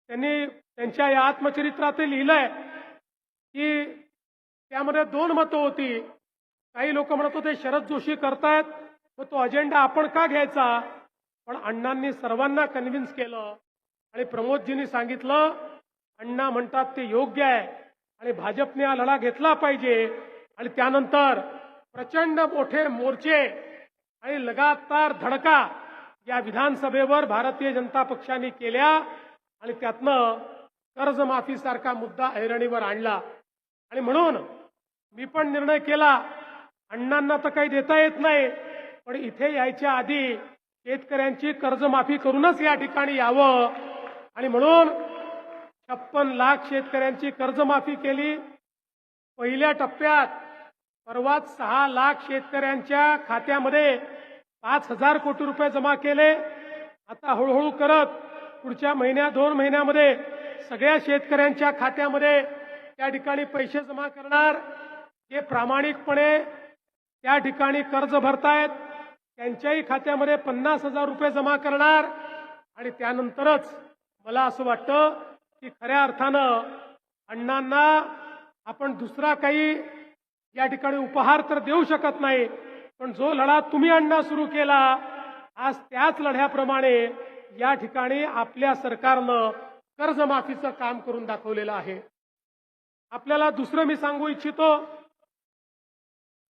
त्यांनी त्यांच्या या आत्मचरित्रात लिहिलंय की त्यामध्ये 2 मतं होती. काही लोक म्हणत होते शरद जोशी करतायत मग तो अजेंडा आपण का घ्यायचा. पण अण्णांनी सर्वांना कन्व्हिन्स केलं आणि प्रमोदजींनी सांगितलं अण्णा म्हणतात ते योग्य आहे आणि भाजपने हा लढा घेतला पाहिजे. आणि त्यानंतर प्रचंड मोठे मोर्चे आणि लगातार धडका या विधानसभेवर भारतीय जनता पक्षाने केल्या आणि त्यातनं कर्जमाफीसारखा मुद्दा ऐरणीवर आणला. आणि म्हणून मी पण निर्णय केला, अण्णांना तर काही देता येत नाही पण इथे यायच्या आधी शेतकऱ्यांची कर्जमाफी करूनच या ठिकाणी यावं. आणि म्हणून 56 लाख शेतकऱ्यांची कर्जमाफी केली. पहिल्या टप्प्यात परवाच 6 लाख शेतकऱ्यांच्या खात्यामध्ये 5,000 कोटी रुपये जमा केले. आता हळूहळू करत पुढच्या महिन्यात 2 महिन्यामध्ये सगळ्या शेतकऱ्यांच्या खात्यामध्ये त्या ठिकाणी पैसे जमा करणार. जे प्रामाणिकपणे त्या ठिकाणी कर्ज भरतायत त्यांच्याही खात्यामध्ये 50,000 रुपये जमा करणार. आणि त्यानंतरच मला असं वाटतं की खऱ्या अर्थानं अण्णांना आपण दुसरा काही या ठिकाणी उपहार तर देऊ शकत नाही, पण जो लढा तुम्ही अण्णा सुरू केला आज त्याच लढ्याप्रमाणे या ठिकाणी आपल्या सरकारनं कर्जमाफीचं काम करून दाखवलेलं आहे. आपल्याला दुसरं मी सांगू इच्छितो,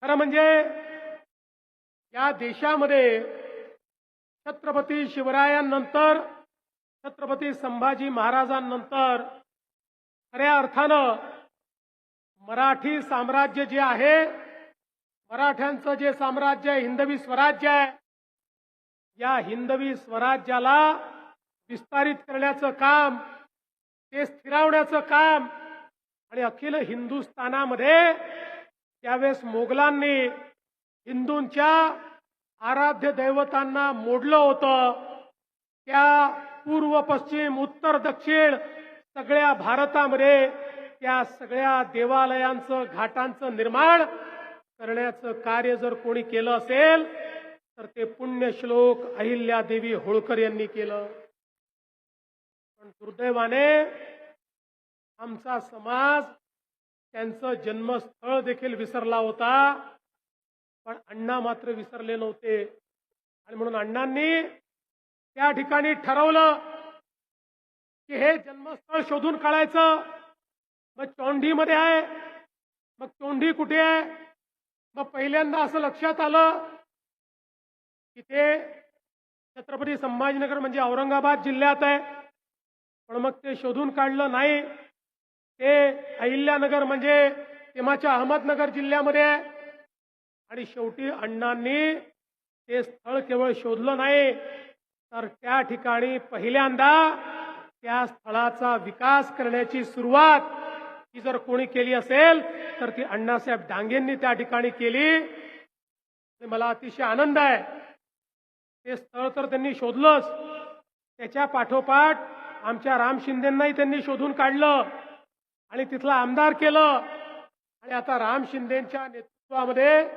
खरं म्हणजे या देशामध्ये छत्रपती शिवरायांनंतर छत्रपती संभाजी महाराजांनंतर खऱ्या अर्थानं मराठी साम्राज्य जे आहे, मराठ्यांचं जे साम्राज्य आहे, हिंदवी स्वराज्य आहे, या हिंदवी स्वराज्याला विस्तारित करण्याचं काम, ते स्थिरावण्याचं काम आणि अखिल हिंदुस्थानामध्ये त्यावेळेस मोगलांनी हिंदूंच्या आराध्य दैवतांना मोडलं होतं. त्या पूर्व पश्चिम उत्तर दक्षिण सगळ्या भारतामध्ये त्या सगळ्या देवालयांचं घाटांचं निर्माण करण्याचं कार्य जर कोणी केलं असेल तर ते पुण्यश्लोक अहिल्यादेवी होळकर यांनी केलं. पण दुर्दैवाने आमचा समाज त्यांचं जन्मस्थळ देखील विसरला होता, पण अण्णा मात्र विसरले नव्हते. आणि म्हणून अण्णांनी त्या ठिकाणी ठरवलं की हे जन्मस्थळ शोधून काढायचं. मग चोंडीमध्ये आहे, मग चोंडी कुठे आहे? मग पहिल्यांदा असं लक्षात आलं की ते छत्रपती संभाजीनगर म्हणजे औरंगाबाद जिल्ह्यात आहे, पण मग ते शोधून काढलं नाही. ते अहिल्यानगर म्हणजे तेव्हाच्या अहमदनगर जिल्ह्यामध्ये आहे. आणि शेवटी अण्णांनी ते स्थळ केवळ शोधलं नाही, तर त्या ठिकाणी पहिल्यांदा त्या स्थळाचा विकास करण्याची सुरुवात ही जर कोणी केली असेल तर ती अण्णासाहेब डांगेंनी त्या ठिकाणी केली. मला अतिशय आनंद आहे. ते स्थळ तर त्यांनी शोधलंच, त्याच्या पाठोपाठ आमच्या राम शिंदेंनाही त्यांनी शोधून काढलं आणि तिथला आमदार केलं. आणि आता राम शिंदेंच्या नेतृत्वामध्ये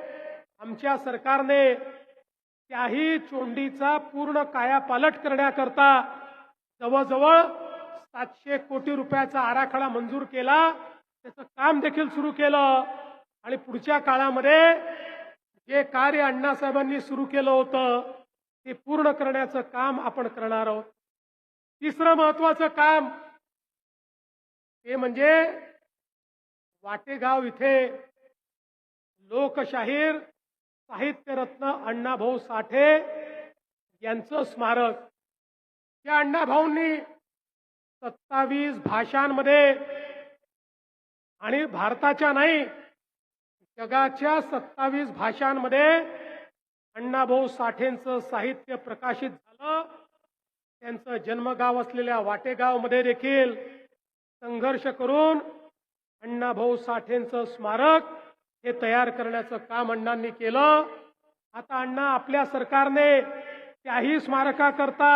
आमच्या सरकारने त्याही चोंडीचा पूर्ण कायापालट करण्याकरता जवळजवळ 700 कोटी रुपयाचा आराखडा मंजूर केला. त्याचं काम देखील सुरू केलं. आणि पुढच्या काळामध्ये जे कार्य अण्णासाहेबांनी सुरू केलं होतं ते पूर्ण करण्याचं काम आपण करणार आहोत. तिसरं महत्वाचं काम ते म्हणजे वाटेगाव इथे लोकशाहीर साहित्यरत्न अण्णाभाऊ साठे यांचं स्मारक. त्या अण्णाभाऊंनी 27 भाषांमध्ये आणि भारताच्या नाही जगाच्या 27 भाषांमध्ये अण्णाभाऊ साठेंचं साहित्य प्रकाशित झालं. त्यांचं जन्मगाव असलेल्या वाटेगावमध्ये देखील संघर्ष करून अण्णाभाऊ साठेंचं स्मारक हे तयार करण्याचं काम अण्णांनी केलं. आता अण्णा आपल्या सरकारने त्याही स्मारकाकरता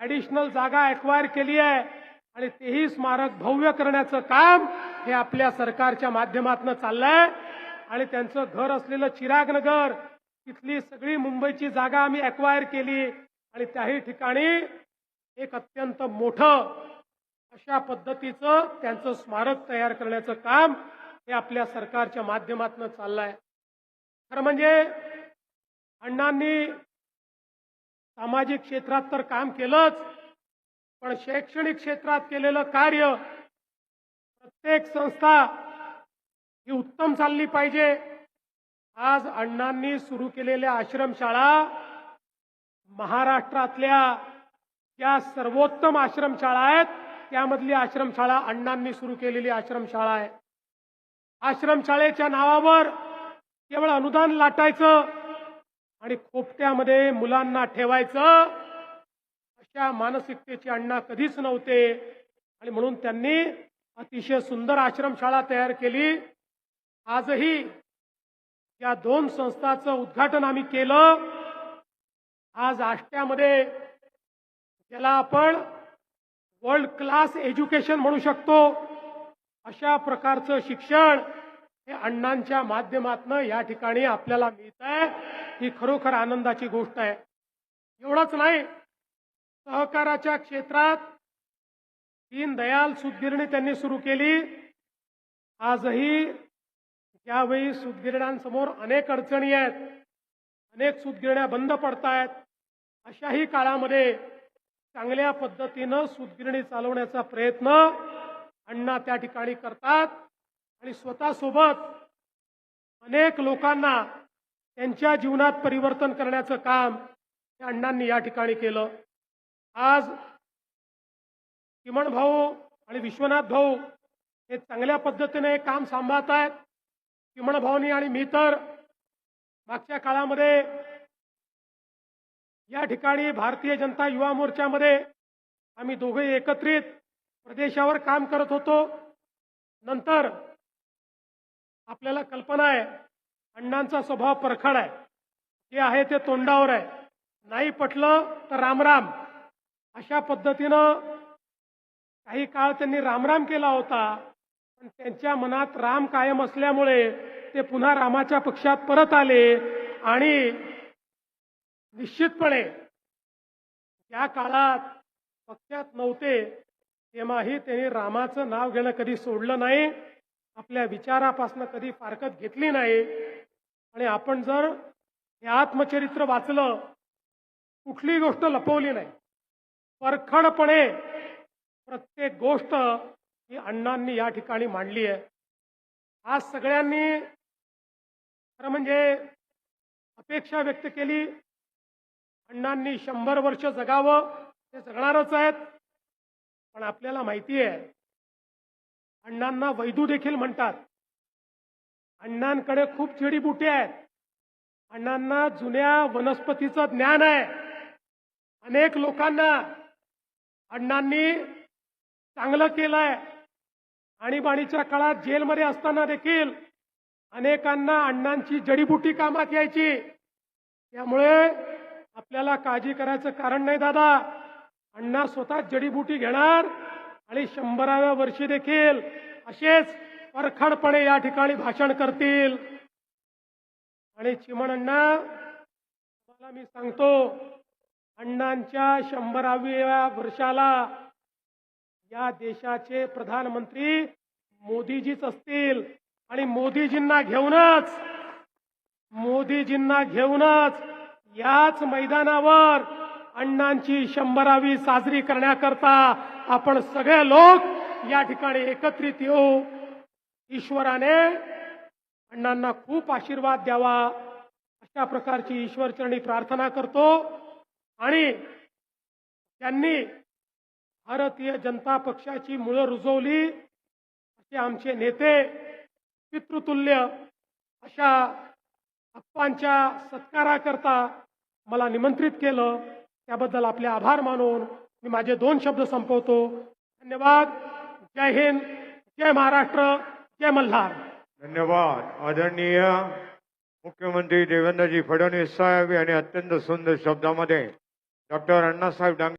ऍडिशनल जागा एक्वायर केली आहे आणि तेही स्मारक भव्य करण्याचं काम हे आपल्या सरकारच्या माध्यमातून चाललंय. आणि त्यांचं घर असलेलं चिरागनगर तिथली सगळी मुंबईची जागा आम्ही एक्वायर केली आणि त्याही ठिकाणी एक अत्यंत मोठं अशा पद्धतीचं त्यांचं स्मारक तयार करण्याचं काम हे आपल्या सरकारच्या माध्यमातून चाललंय. खरं म्हणजे अण्णांनी सामाजिक क्षेत्रात तर काम केलंच, पण शैक्षणिक क्षेत्रात केलेलं कार्य प्रत्येक संस्था ही उत्तम चालली पाहिजे. आज अण्णांनी सुरू केलेल्या आश्रमशाळा महाराष्ट्रातल्या ज्या सर्वोत्तम आश्रमशाळा आहेत त्यामधली आश्रमशाळा अण्णांनी सुरू केलेली आश्रमशाळा आहे. आश्रमशाळेच्या नावावर केवळ अनुदान लाटायचं आणि खोपट्यामध्ये मुलांना ठेवायचं अशा मानसिकतेचे अण्णा कधीच नव्हते. आणि म्हणून त्यांनी अतिशय सुंदर आश्रमशाळा तयार केली. आजही या 2 संस्थांचं उद्घाटन आम्ही केलं. आज आष्ट्यामध्ये ज्याला आपण वर्ल्ड क्लास एज्युकेशन म्हणू शकतो अशा प्रकारचं शिक्षण हे अण्णांच्या माध्यमातून या ठिकाणी आपल्याला मिळत आहे. ही खरोखर आनंदाची गोष्ट आहे. एवढंच नाही, सहकाराच्या क्षेत्रात दीनदयाल सूतगिरणी त्यांनी सुरू केली. आजही ज्यावेळी सूतगिरण्यांसमोर अनेक अडचणी आहेत, अनेक सूतगिरण्या बंद पडतायत, अशाही काळामध्ये चांगल्या पद्धतीनं सूतगिरणी चालवण्याचा प्रयत्न अण्णा त्या ठिकाणी करतात आणि स्वतःसोबत अनेक लोकांना त्यांच्या जीवनात परिवर्तन करण्याचं काम या अण्णांनी या ठिकाणी केलं. आज चिमण भाऊ आणि विश्वनाथ भाऊ हे चांगल्या पद्धतीने काम सांभाळत आहेत. चिमण भाऊनी आणि मी तर मागच्या काळामध्ये या ठिकाणी भारतीय जनता युवा मोर्चामध्ये आम्ही दोघे एकत्रित प्रदेशावर काम करत होतो. नंतर आपल्याला कल्पना आहे अण्णांचा स्वभाव परखड आहे, जे आहे ते तोंडावर आहे, नाही पटलं तर रामराम अशा पद्धतीनं काही काळ त्यांनी रामराम केला होता. पण त्यांच्या मनात राम कायम असल्यामुळे ते पुन्हा रामाच्या पक्षात परत आले आणि निश्चितपणे या काळात पक्षात नव्हते तेव्हाही त्यांनी रामाचं नाव घेणं कधी सोडलं नाही, आपल्या विचारापासून कधी फारकत घेतली नाही. आणि आपण जर हे आत्मचरित्र वाचलं, कुठली गोष्ट लपवली नाही, परखडपणे प्रत्येक गोष्ट ही अण्णांनी या ठिकाणी मांडली आहे. आज सगळ्यांनी खरं म्हणजे अपेक्षा व्यक्त केली, अण्णांनी 100 वर्ष जगावं, ते जगणारच आहेत. पण आपल्याला माहिती आहे अण्णांना वैदू देखील म्हणतात. अण्णांकडे खूप जडीबुटी आहेत. अण्णांना जुन्या वनस्पतीचं ज्ञान आहे. अनेक लोकांना अण्णांनी चांगलं केलंय. आणीबाणीच्या काळात जेलमध्ये असताना देखील अनेकांना अण्णांची जडीबुटी कामात यायची. त्यामुळे आपल्याला काळजी करायचं कारण नाही दादा. अण्णा स्वतः जडीबुटी घेणार आणि 100व्या वर्षी देखील असेच परखडपणे या ठिकाणी भाषण करतील. आणि चिमण अण्णा, तुम्हाला मी सांगतो, अण्णांच्या 100व्या वर्षाला या देशाचे प्रधानमंत्री मोदीजीच असतील. आणि मोदीजींना घेऊनच याच मैदानावर अण्णांची 100वी साजरी करण्याकरता आपण सगळे लोक या ठिकाणी एकत्रित येऊ. ईश्वराने अण्णांना खूप आशीर्वाद द्यावा अशा प्रकारची ईश्वरचरणी प्रार्थना करतो. आणि त्यांनी भारतीय जनता पक्षाची मुळं रुजवली असे आमचे नेते पितृतुल्य अशा अप्पांच्या सत्काराकरता मला निमंत्रित केलं, त्याबद्दल आपले आभार मानून मी माझे 2 शब्द संपवतो. धन्यवाद. जय हिंद, जय महाराष्ट्र, जय मल्हार. धन्यवाद. आदरणीय मुख्यमंत्री देवेंद्रजी फडणवीस साहेब यांनी अत्यंत सुंदर शब्दामध्ये डॉक्टर अण्णासाहेब डांगे